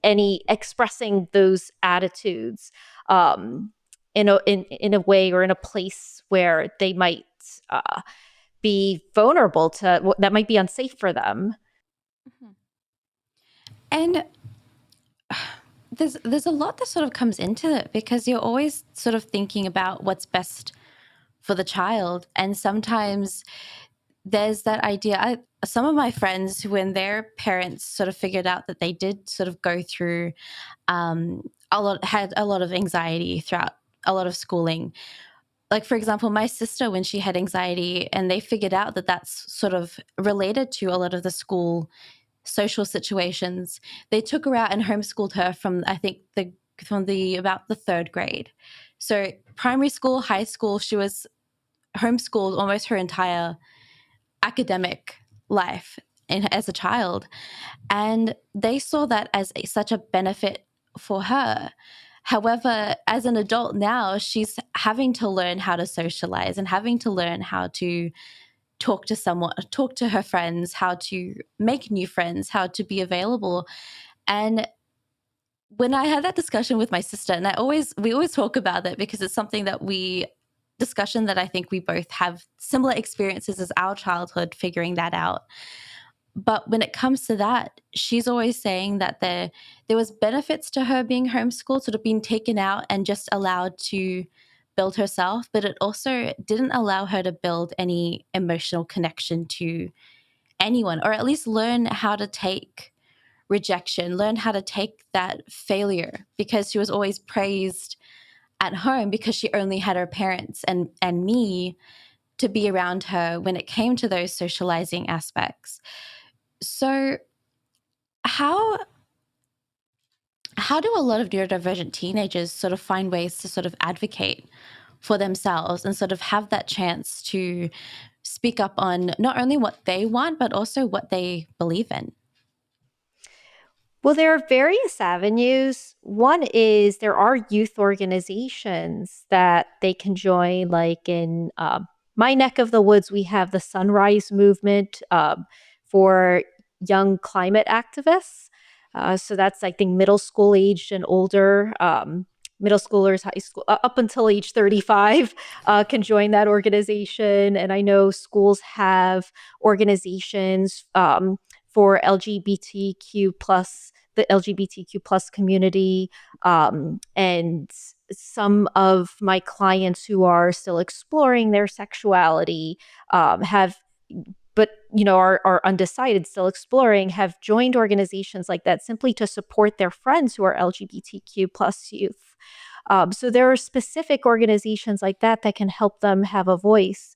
expressing those attitudes in a way or in a place where they might be vulnerable to that might be unsafe for them. Mhm. And there's a lot that sort of comes into it, because you're always sort of thinking about what's best for the child. And sometimes there's that idea. Some of my friends, when their parents sort of figured out that they did sort of go through had a lot of anxiety throughout a lot of schooling. Like, for example, my sister, when she had anxiety and they figured out that that's sort of related to a lot of the school social situations, they took her out and homeschooled her from, I think, about the third grade. So primary school, high school, she was homeschooled almost her entire academic life as a child. And they saw that as such a benefit for her. However, as an adult now, she's having to learn how to socialize and having to learn how to talk to someone, talk to her friends, how to make new friends, how to be available. And when I had that discussion with my sister, and we always talk about it because it's something that discussion that I think we both have similar experiences as our childhood figuring that out. But when it comes to that, she's always saying that there was benefits to her being homeschooled, sort of being taken out and just allowed to build herself, but it also didn't allow her to build any emotional connection to anyone, or at least learn how to take rejection, learn how to take that failure, because she was always praised at home because she only had her parents and me to be around her when it came to those socializing aspects. So how do a lot of neurodivergent teenagers sort of find ways to sort of advocate for themselves and sort of have that chance to speak up on not only what they want, but also what they believe in? Well, there are various avenues. One is there are youth organizations that they can join, like in my neck of the woods, we have the Sunrise Movement for young climate activists. So that's, I think, middle school aged and older. Middle schoolers, high school, up until age 35 can join that organization. And I know schools have organizations for LGBTQ plus the LGBTQ plus community. And some of my clients who are still exploring their sexuality are undecided, still exploring, have joined organizations like that simply to support their friends who are LGBTQ plus youth. So there are specific organizations like that that can help them have a voice.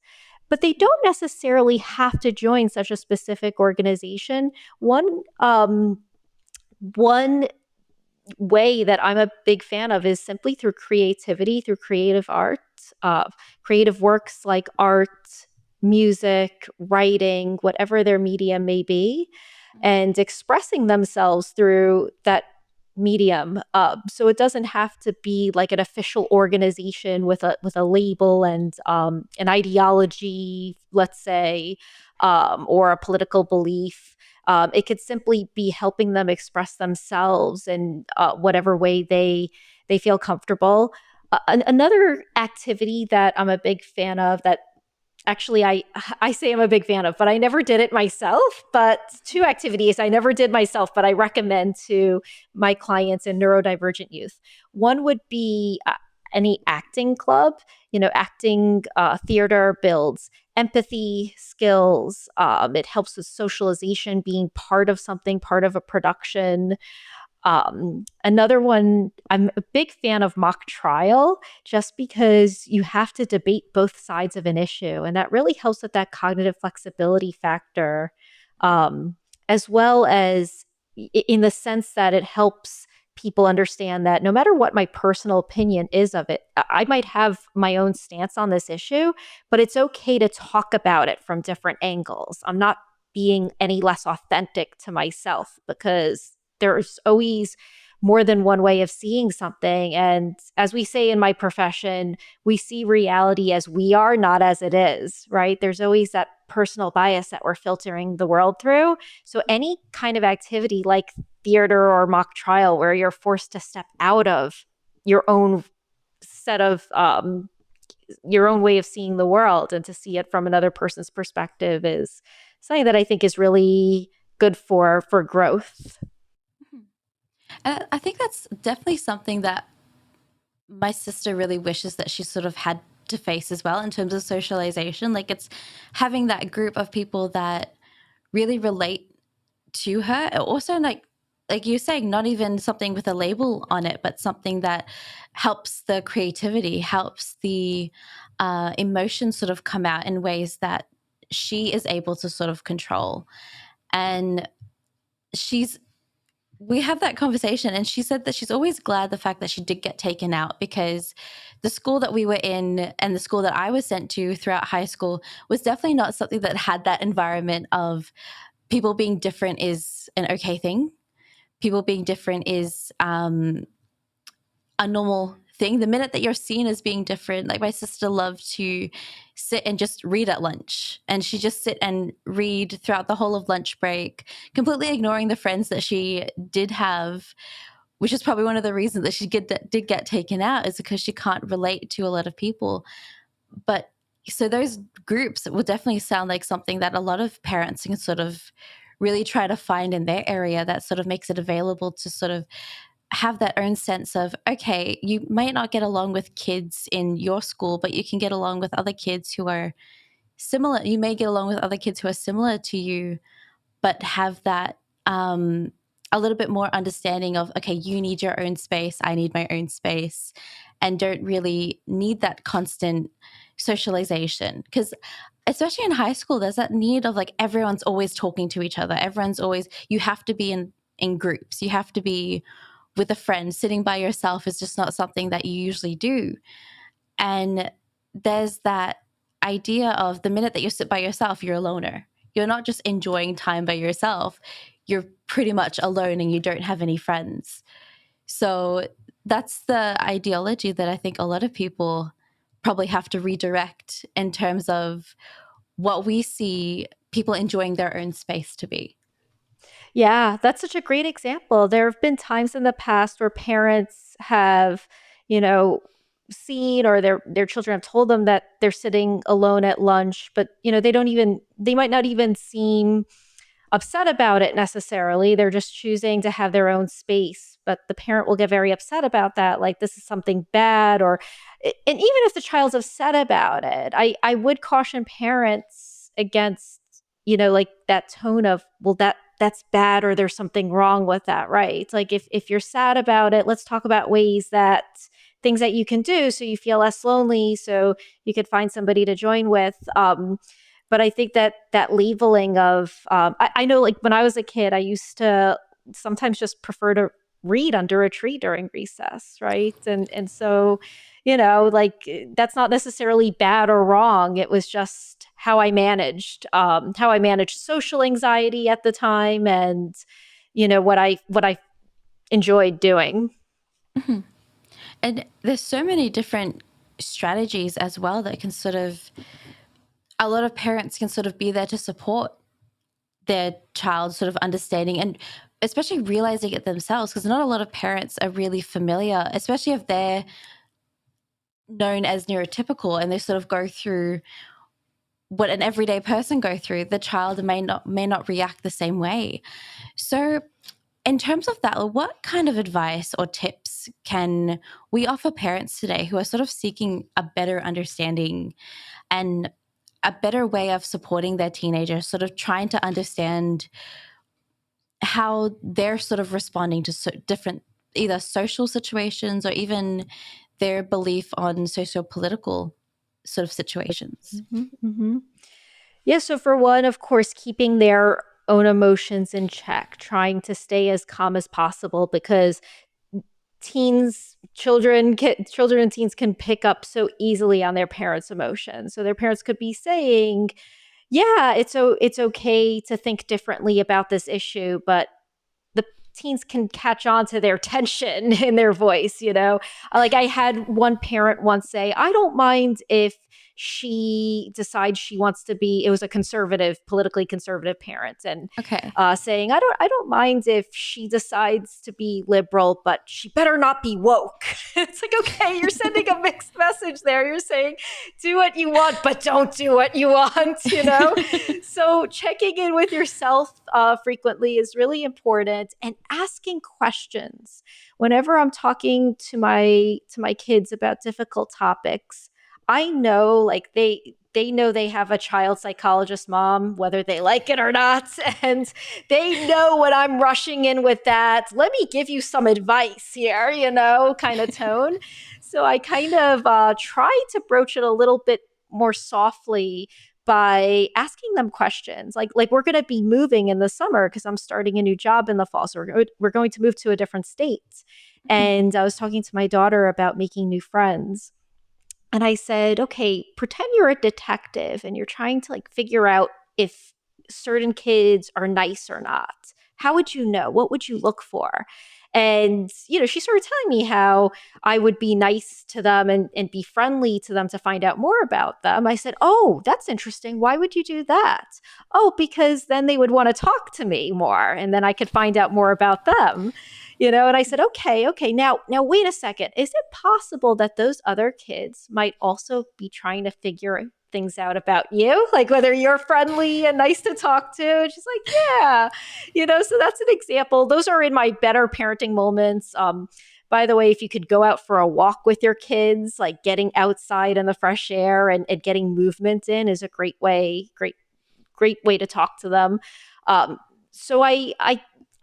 But they don't necessarily have to join such a specific organization. One way that I'm a big fan of is simply through creativity, through creative art, creative works like art, music, writing, whatever their medium may be, and expressing themselves through that medium. So it doesn't have to be like an official organization with a label and an ideology, let's say, or a political belief. It could simply be helping them express themselves in whatever way they feel comfortable. Another activity that I'm a big fan of that actually I say I'm a big fan of, but I never did it myself. But two activities I never did myself, but I recommend to my clients in neurodivergent youth. One would be any acting club. Acting theater builds empathy skills. It helps with socialization, being part of something, part of a production. Another one, I'm a big fan of mock trial just because you have to debate both sides of an issue. And that really helps with that cognitive flexibility factor, as well as in the sense that it helps people understand that no matter what my personal opinion is of it, I might have my own stance on this issue, but it's okay to talk about it from different angles. I'm not being any less authentic to myself because there's always more than one way of seeing something. And as we say in my profession, we see reality as we are, not as it is, right? There's always that personal bias that we're filtering the world through. So any kind of activity like theater or mock trial where you're forced to step out of your own set of your own way of seeing the world and to see it from another person's perspective is something that I think is really good for growth. And I think that's definitely something that my sister really wishes that she sort of had to face as well in terms of socialization. Like, it's having that group of people that really relate to her. Also, like you're saying, not even something with a label on it, but something that helps the creativity, helps the emotions sort of come out in ways that she is able to sort of control. And we have that conversation, and she said that she's always glad the fact that she did get taken out, because the school that we were in and the school that I was sent to throughout high school was definitely not something that had that environment of people being different is an okay thing. People being different is a normal thing. The minute that you're seen as being different, like my sister loved to sit and just read at lunch, and she just sit and read throughout the whole of lunch break, completely ignoring the friends that she did have, which is probably one of the reasons that she did get taken out, is because she can't relate to a lot of people. But so those groups will definitely sound like something that a lot of parents can sort of really try to find in their area, that sort of makes it available to sort of have that own sense of, okay, you might not get along with kids in your school, but you can get along with other kids who are similar. You may get along with other kids who are similar to you, but have that a little bit more understanding of, okay, you need your own space, I need my own space, and don't really need that constant socialization. Because especially in high school, there's that need of like everyone's always talking to each other. Everyone's always, you have to be in groups. You have to be with a friend. Sitting by yourself is just not something that you usually do. And there's that idea of the minute that you sit by yourself, you're a loner. You're not just enjoying time by yourself. You're pretty much alone and you don't have any friends. So that's the ideology that I think a lot of people probably have to redirect in terms of what we see people enjoying their own space to be. Yeah, that's such a great example. There have been times in the past where parents have, you know, seen or their children have told them that they're sitting alone at lunch, but they might not even seem upset about it necessarily. They're just choosing to have their own space, but the parent will get very upset about that, like this is something bad, and even if the child's upset about it, I would caution parents against, like that tone of, well, that's bad or there's something wrong with that, right? Like if you're sad about it, let's talk about things that you can do so you feel less lonely, so you could find somebody to join with. But I think that labeling of, I know, like when I was a kid, I used to sometimes just prefer to read under a tree during recess, right? And so, like that's not necessarily bad or wrong. It was just how I managed social anxiety at the time, and what I enjoyed doing. Mm-hmm. And there's so many different strategies as well that can sort of, a lot of parents can sort of be there to support their child sort of understanding and especially realizing it themselves, because not a lot of parents are really familiar, especially if they're known as neurotypical and they sort of go through what an everyday person go through. The child may not react the same way. So in terms of that, what kind of advice or tips can we offer parents today who are sort of seeking a better understanding and a better way of supporting their teenagers, sort of trying to understand how they're sort of responding to different either social situations or even their belief on sociopolitical sort of situations? Mm-hmm, mm-hmm. Yeah, so for one, of course, keeping their own emotions in check, trying to stay as calm as possible, because children and teens can pick up so easily on their parents' emotions. So their parents could be saying, "Yeah, it's okay to think differently about this issue," but the teens can catch on to their tension in their voice, you know? Like I had one parent once say, "I don't mind if she decides she wants to be," it was a conservative, politically conservative parent, and Okay. saying, I don't mind if she decides to be liberal, but she better not be woke." It's like, okay, you're sending a mixed message there. You're saying, do what you want, but don't do what you want, you know? So checking in with yourself frequently is really important, and asking questions. Whenever I'm talking to my kids about difficult topics, I know, like, they know they have a child psychologist mom, whether they like it or not. And they know when I'm rushing in with that, "Let me give you some advice here," kind of tone. So I kind of try to broach it a little bit more softly by asking them questions. Like we're going to be moving in the summer because I'm starting a new job in the fall. So we're going to move to a different state. And I was talking to my daughter about making new friends. And I said, okay, pretend you're a detective and you're trying to like figure out if certain kids are nice or not. How would you know? What would you look for? And, she started telling me how I would be nice to them and be friendly to them to find out more about them. I said, "Oh, that's interesting. Why would you do that?" "Oh, because then they would want to talk to me more and then I could find out more about them." And I said, okay, now wait a second. Is it possible that those other kids might also be trying to figure things out about you, like whether you're friendly and nice to talk to? And she's like, yeah. So that's an example. Those are in my better parenting moments. By the way, if you could go out for a walk with your kids, like getting outside in the fresh air and getting movement in is a great way to talk to them. So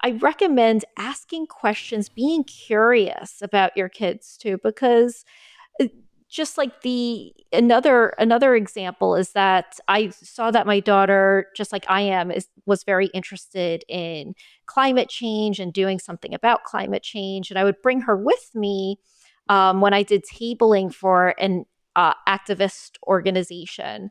I recommend asking questions, being curious about your kids too, because just like the another example is that I saw that my daughter, just like I am, was very interested in climate change and doing something about climate change, and I would bring her with me when I did tabling for an activist organization.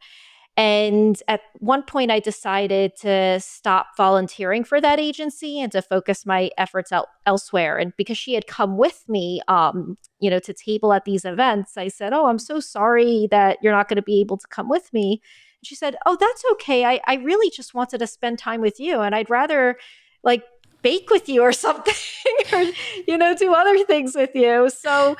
And at one point, I decided to stop volunteering for that agency and to focus my efforts elsewhere. And because she had come with me, to table at these events, I said, "Oh, I'm so sorry that you're not going to be able to come with me." And she said, "Oh, that's okay. I really just wanted to spend time with you, and I'd rather like bake with you or something, or do other things with you." So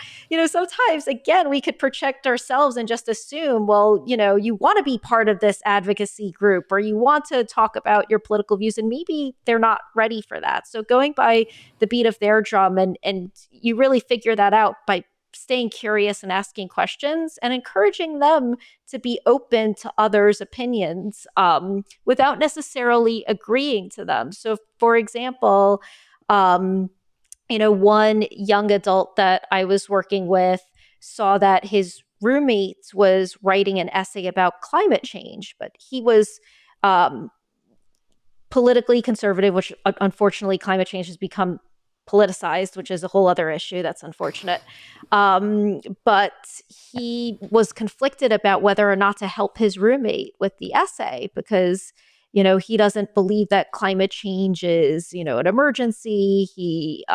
sometimes, again, we could project ourselves and just assume, well, you want to be part of this advocacy group or you want to talk about your political views, and maybe they're not ready for that. So going by the beat of their drum, and you really figure that out by staying curious and asking questions and encouraging them to be open to others' opinions without necessarily agreeing to them. So, for example, one young adult that I was working with saw that his roommate was writing an essay about climate change, but he was um, politically conservative, which unfortunately climate change has become politicized, which is a whole other issue. That's unfortunate. But he was conflicted about whether or not to help his roommate with the essay because He doesn't believe that climate change is, an emergency. He,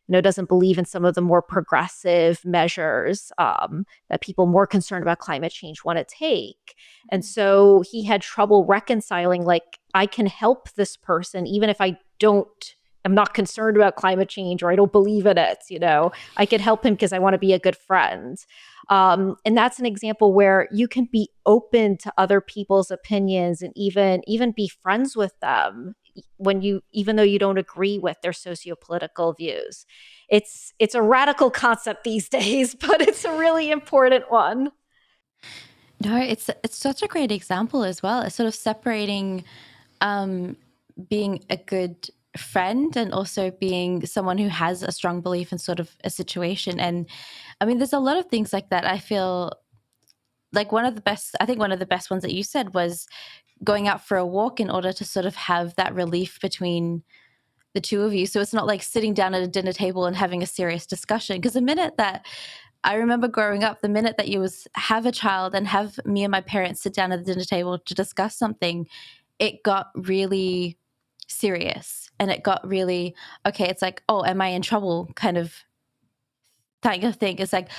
doesn't believe in some of the more progressive measures that people more concerned about climate change want to take. And so he had trouble reconciling, like, I can help this person even if I'm not concerned about climate change or I don't believe in it. I could help him because I want to be a good friend. And that's an example where you can be open to other people's opinions and even be friends with them even though you don't agree with their sociopolitical views. It's a radical concept these days, but it's a really important one. No, it's such a great example as well. It's sort of separating being a good friend and also being someone who has a strong belief in sort of a situation. And I mean, there's a lot of things like that. I feel like one of the best ones that you said was going out for a walk in order to sort of have that relief between the two of you. So it's not like sitting down at a dinner table and having a serious discussion. Because the minute that I remember growing up, the minute that you have a child and have me and my parents sit down at the dinner table to discuss something, it got really serious and it got really, okay, it's like, oh, am I in trouble kind of thing. It's like,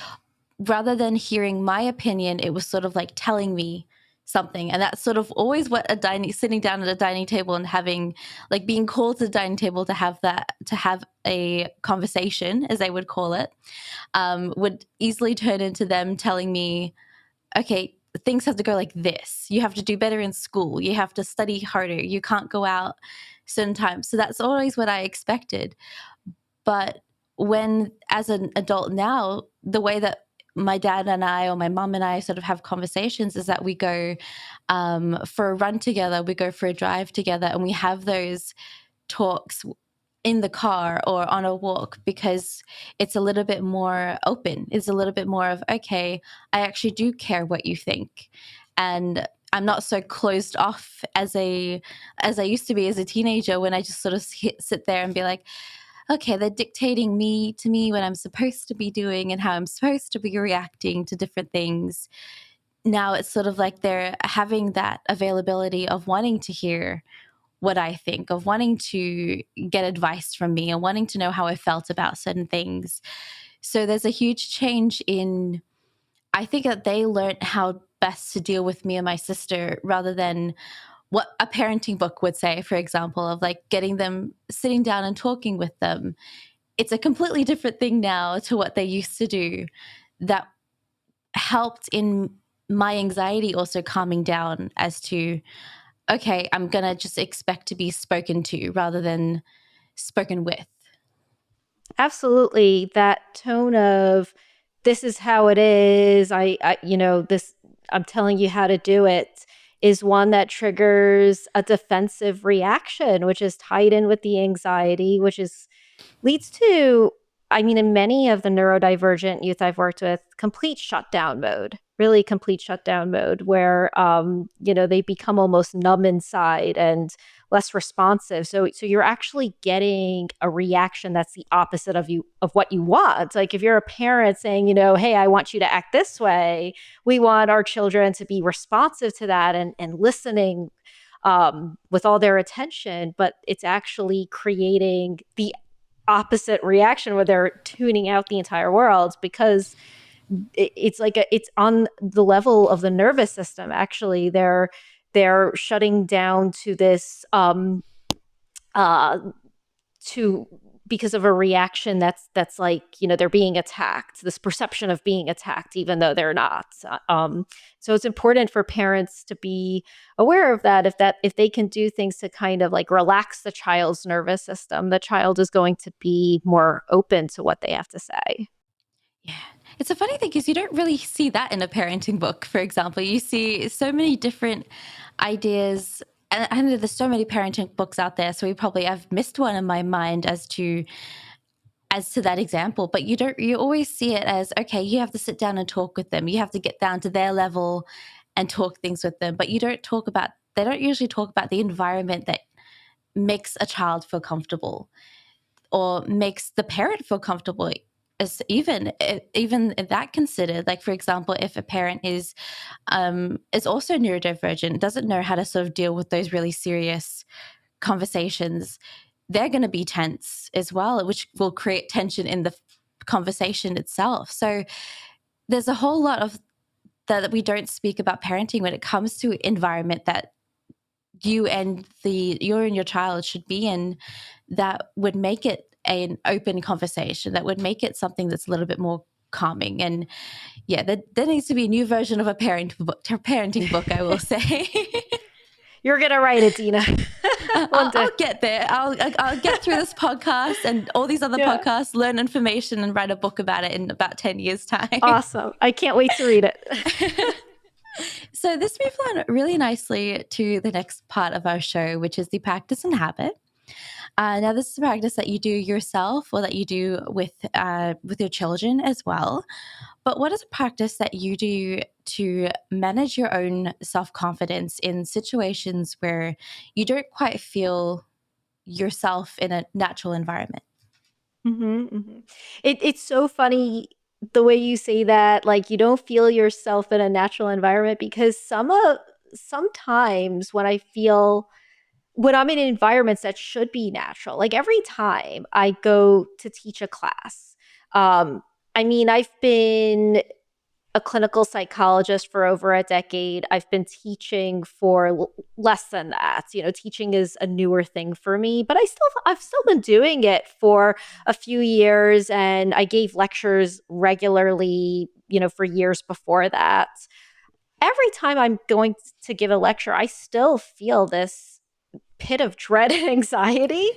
rather than hearing my opinion, it was sort of like telling me something. And that's sort of always what sitting down at a dining table and having, like, being called to the dining table to have a conversation, as they would call it, would easily turn into them telling me, okay, things have to go like this. You have to do better in school. You have to study harder. You can't go out certain times. So that's always what I expected. But when, as an adult now, the way that my dad and I or my mom and I sort of have conversations is that we go for a run together, we go for a drive together, and we have those talks in the car or on a walk because it's a little bit more open. It's a little bit more of, okay, I actually do care what you think. And I'm not so closed off as I used to be as a teenager, when I just sort of sit there and be like, okay, they're dictating to me what I'm supposed to be doing and how I'm supposed to be reacting to different things. Now it's sort of like they're having that availability of wanting to hear what I think, of wanting to get advice from me and wanting to know how I felt about certain things. So there's a huge change in, I think that they learned how best to deal with me and my sister rather than what a parenting book would say, for example, of like getting them, sitting down and talking with them. It's a completely different thing now to what they used to do that helped in my anxiety also calming down as to, okay, I'm going to just expect to be spoken to rather than spoken with. Absolutely. That tone of, this is how it is. I'm telling you how to do it, is one that triggers a defensive reaction, which is tied in with the anxiety, leads to, in many of the neurodivergent youth I've worked with, complete shutdown mode, really complete shutdown mode, where, they become almost numb inside and less responsive. So you're actually getting a reaction that's the opposite of what you want. Like if you're a parent saying, hey, I want you to act this way, we want our children to be responsive to that and listening with all their attention, but it's actually creating the opposite reaction where they're tuning out the entire world because it's on the level of the nervous system. Actually, they're shutting down to this to because of a reaction that's like, they're being attacked, this perception of being attacked even though they're not. So it's important for parents to be aware of that. If they can do things to kind of like relax the child's nervous system, the child is going to be more open to what they have to say. Yeah. It's a funny thing because you don't really see that in a parenting book, for example. You see so many different ideas. And I know there's so many parenting books out there, so I've missed one in my mind as to that example. But you always see it as, okay, you have to sit down and talk with them. You have to get down to their level and talk things with them. But they don't usually talk about the environment that makes a child feel comfortable or makes the parent feel comfortable. as even that considered, like for example, if a parent is also neurodivergent, doesn't know how to sort of deal with those really serious conversations, they're going to be tense as well, which will create tension in the conversation itself. So there's a whole lot of that we don't speak about parenting when it comes to environment that you and your child should be in, that would make it an open conversation, that would make it something that's a little bit more calming. And yeah, there needs to be a new version of a parenting book, I will say. You're gonna write it, Dina. I'll get there. I'll get through this podcast and all these other podcasts, learn information, and write a book about it in about 10 years' time. Awesome. I can't wait to read it. So this moves on really nicely to the next part of our show, which is the practice and habit. Now, this is a practice that you do yourself or that you do with your children as well. But what is a practice that you do to manage your own self-confidence in situations where you don't quite feel yourself in a natural environment? It's so funny the way you say that, like you don't feel yourself in a natural environment, because sometimes when I'm in environments that should be natural, like every time I go to teach a class, I've been a clinical psychologist for over a decade. I've been teaching for less than that. Teaching is a newer thing for me, but I've still been doing it for a few years, and I gave lectures regularly, for years before that. Every time I'm going to give a lecture, I still feel this pit of dread and anxiety.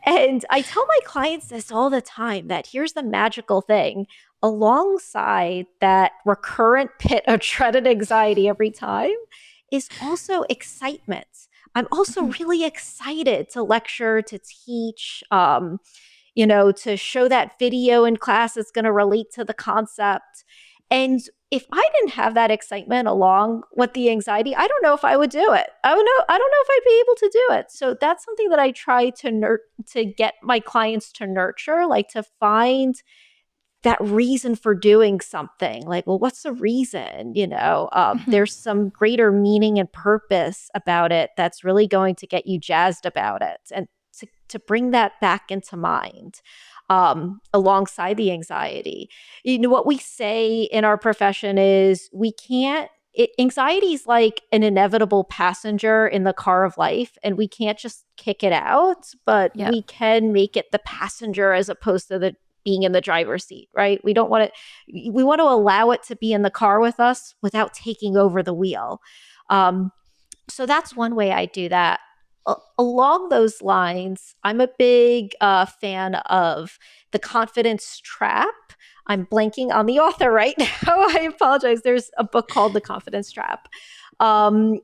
And I tell my clients this all the time, that here's the magical thing. Alongside that recurrent pit of dread and anxiety every time is also excitement. I'm also really excited to lecture, to teach, to show that video in class that's going to relate to the concept. And if I didn't have that excitement along with the anxiety, I don't know if I would do it. I don't know if I'd be able to do it. So that's something that I try to get my clients to nurture, like to find that reason for doing something. Like, well, what's the reason? There's some greater meaning and purpose about it that's really going to get you jazzed about it, and to bring that back into mind. Alongside the anxiety. What we say in our profession is anxiety is like an inevitable passenger in the car of life, and we can't just kick it out, but we can make it the passenger as opposed to being in the driver's seat, right? We want to allow it to be in the car with us without taking over the wheel. So that's one way I do that. Along those lines, I'm a big fan of The Confidence Trap. I'm blanking on the author right now. I apologize. There's a book called The Confidence Trap. And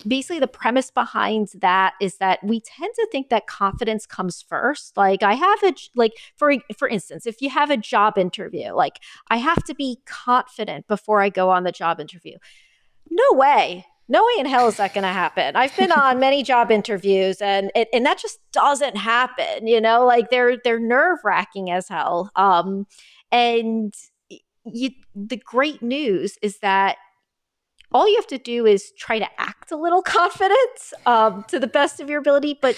basically the premise behind that is that we tend to think that confidence comes first. Like for instance, if you have a job interview, like I have to be confident before I go on the job interview. No way in hell is that going to happen. I've been on many job interviews, and that just doesn't happen. Like they're nerve wracking as hell. And the great news is that all you have to do is try to act a little confident to the best of your ability, but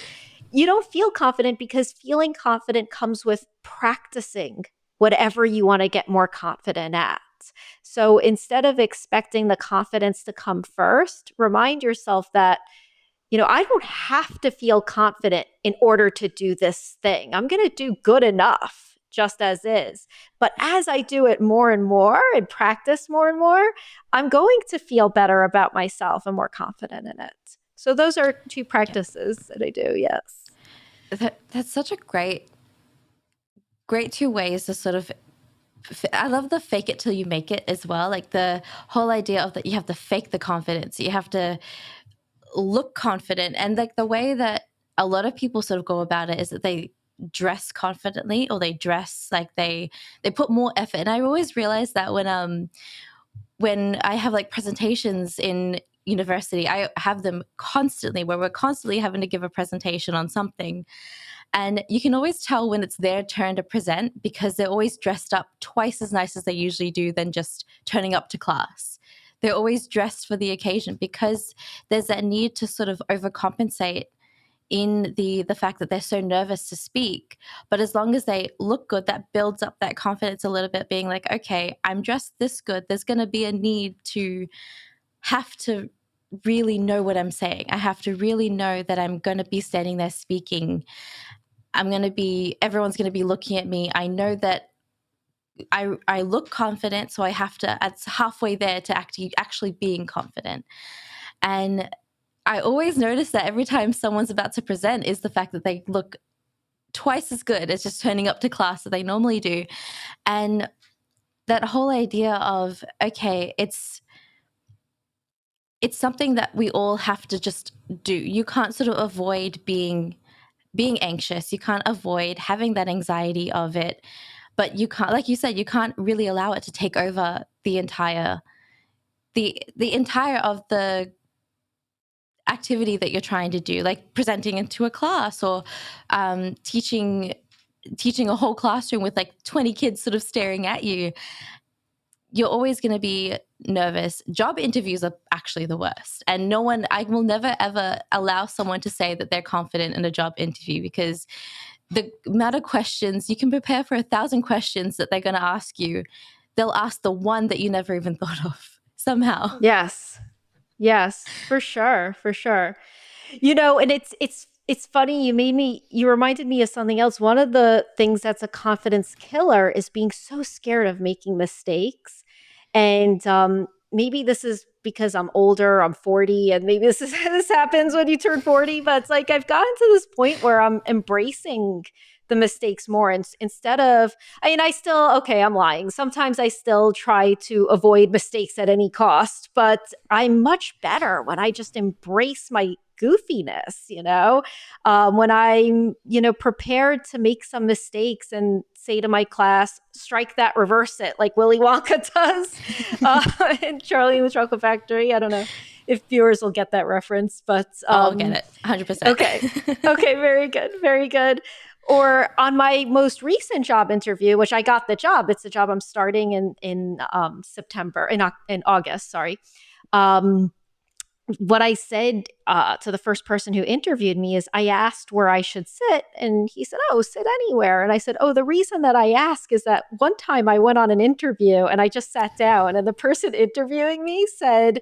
you don't feel confident because feeling confident comes with practicing whatever you want to get more confident at. So instead of expecting the confidence to come first, remind yourself that, I don't have to feel confident in order to do this thing. I'm going to do good enough just as is. But as I do it more and more and practice more and more, I'm going to feel better about myself and more confident in it. So those are two practices that I do, yes. That's such a great two ways to sort of, I love the fake it till you make it as well. Like the whole idea of that you have to fake the confidence. You have to look confident. And like the way that a lot of people sort of go about it is that they dress confidently, or they dress like they put more effort. And I always realize that when I have like presentations in university, I have them constantly where we're constantly having to give a presentation on something. And you can always tell when it's their turn to present because they're always dressed up twice as nice as they usually do than just turning up to class. They're always dressed for the occasion because there's that need to sort of overcompensate in the fact that they're so nervous to speak. But as long as they look good, that builds up that confidence a little bit, being like, okay, I'm dressed this good. There's going to be a need to have to really know what I'm saying. I have to really know that I'm going to be standing there speaking. Everyone's going to be looking at me. I know that I look confident, so I have to, it's halfway there to actually being confident. And I always notice that every time someone's about to present is the fact that they look twice as good as just turning up to class that they normally do. And that whole idea of, okay, it's something that we all have to just do. You can't sort of avoid being anxious. You can't avoid having that anxiety of it. But you can't, like you said, you can't really allow it to take over the entire of the activity that you're trying to do, like presenting into a class or teaching a whole classroom with like 20 kids sort of staring at you. You're always going to be nervous. Job interviews are actually the worst. And I will never, ever allow someone to say that they're confident in a job interview, because the amount of questions, you can prepare for 1,000 questions that they're going to ask you. They'll ask the one that you never even thought of somehow. Yes, for sure. And it's funny. You reminded me of something else. One of the things that's a confidence killer is being so scared of making mistakes. And maybe this is because I'm older, I'm 40, and maybe this happens when you turn 40, but it's like I've gotten to this point where I'm embracing the mistakes more. And instead of, I'm lying. Sometimes I still try to avoid mistakes at any cost, but I'm much better when I just embrace my goofiness, when I'm, prepared to make some mistakes and say to my class, strike that, reverse it, like Willy Wonka does in Charlie and the Chocolate Factory. I don't know if viewers will get that reference, but I'll get it 100%. Okay, very good. Or on my most recent job interview, which I got the job, it's a job I'm starting in August. Sorry. What I said to the first person who interviewed me is I asked where I should sit, and he said, "Oh, sit anywhere." And I said, "Oh, the reason that I ask is that one time I went on an interview and I just sat down, and the person interviewing me said,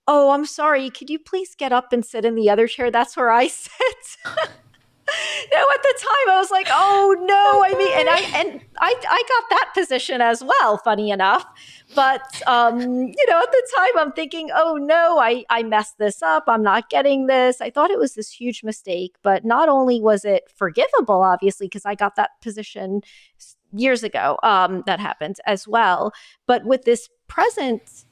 'Oh, I'm sorry, could you please get up and sit in the other chair? That's where I sit.'" At the time I was like, "Oh no!" I got that position as well. Funny enough, but at the time I'm thinking, "Oh no, I messed this up. I'm not getting this." I thought it was this huge mistake, but not only was it forgivable, obviously, because I got that position years ago. That happened as well, but with this present.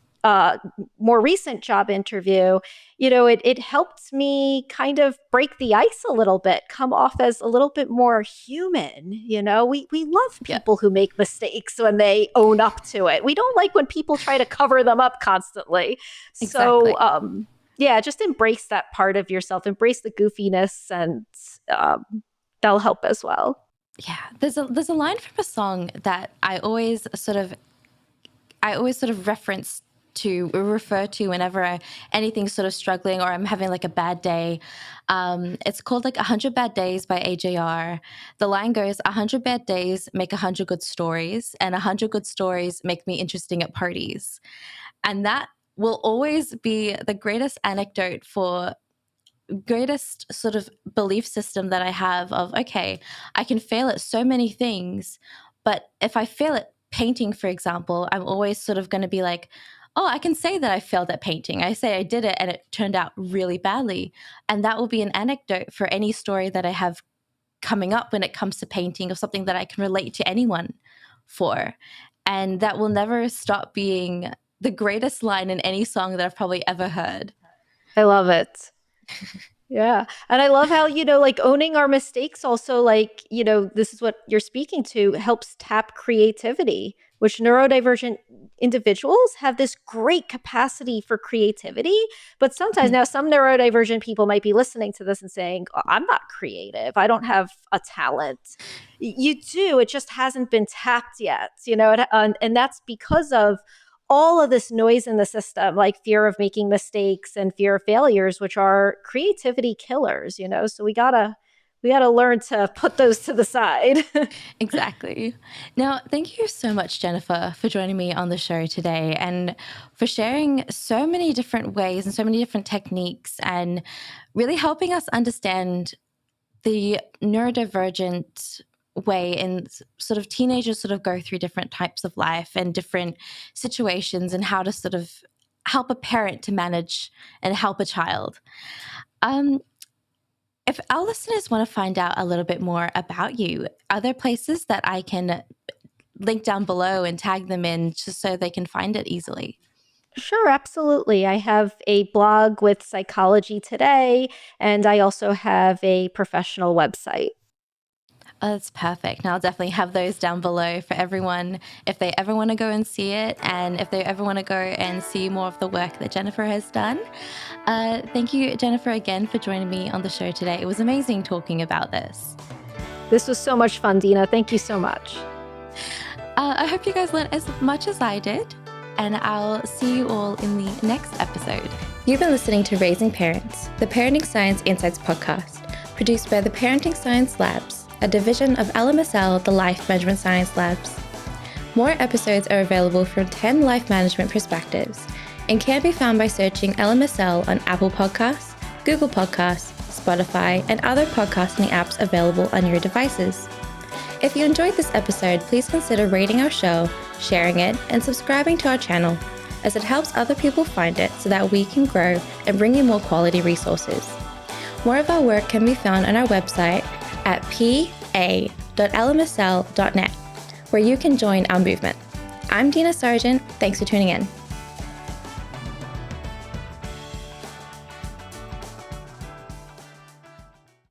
More recent job interview, it helped me kind of break the ice a little bit, come off as a little bit more human. We love people who make mistakes when they own up to it. We don't like when people try to cover them up constantly. Exactly. So, just embrace that part of yourself, embrace the goofiness, and that'll help as well. Yeah, there's a line from a song that I always sort of refer to whenever anything's sort of struggling or I'm having like a bad day. It's called like 100 Bad Days by AJR. The line goes, 100 bad days make 100 good stories, and 100 good stories make me interesting at parties. And that will always be the greatest sort of belief system that I have of, okay, I can fail at so many things, but if I fail at painting, for example, I'm always sort of going to be like, oh, I can say that I failed at painting. I say I did it and it turned out really badly. And that will be an anecdote for any story that I have coming up when it comes to painting, of something that I can relate to anyone for. And that will never stop being the greatest line in any song that I've probably ever heard. I love it. Yeah. And I love how, like owning our mistakes also, like, this is what you're speaking to, helps tap creativity, which neurodivergent individuals have this great capacity for creativity. But sometimes now some neurodivergent people might be listening to this and saying, "Oh, I'm not creative. I don't have a talent." You do. It just hasn't been tapped yet, and that's because of all of this noise in the system, like fear of making mistakes and fear of failures, which are creativity killers, So we gotta learn to put those to the side. Exactly. Now, thank you so much, Jennifer, for joining me on the show today and for sharing so many different ways and so many different techniques and really helping us understand the neurodivergent way in sort of teenagers sort of go through different types of life and different situations and how to sort of help a parent to manage and help a child. Um, if our listeners want to find out a little bit more about you, are there places that I can link down below and tag them in just so they can find it easily? Sure, absolutely. I have a blog with Psychology Today, and I also have a professional website. Oh, that's perfect. Now I'll definitely have those down below for everyone if they ever want to go and see it and if they ever want to go and see more of the work that Jennifer has done. Thank you, Jennifer, again for joining me on the show today. It was amazing talking about this. This was so much fun, Dina. Thank you so much. I hope you guys learned as much as I did, and I'll see you all in the next episode. You've been listening to Raising Parents, the Parenting Science Insights podcast, produced by the Parenting Science Labs, a division of LMSL, the Life Management Science Labs. More episodes are available from 10 life management perspectives and can be found by searching LMSL on Apple Podcasts, Google Podcasts, Spotify, and other podcasting apps available on your devices. If you enjoyed this episode, please consider rating our show, sharing it, and subscribing to our channel, as it helps other people find it so that we can grow and bring you more quality resources. More of our work can be found on our website at pa.lmsl.net, where you can join our movement. I'm Dina Sargeant. Thanks for tuning in.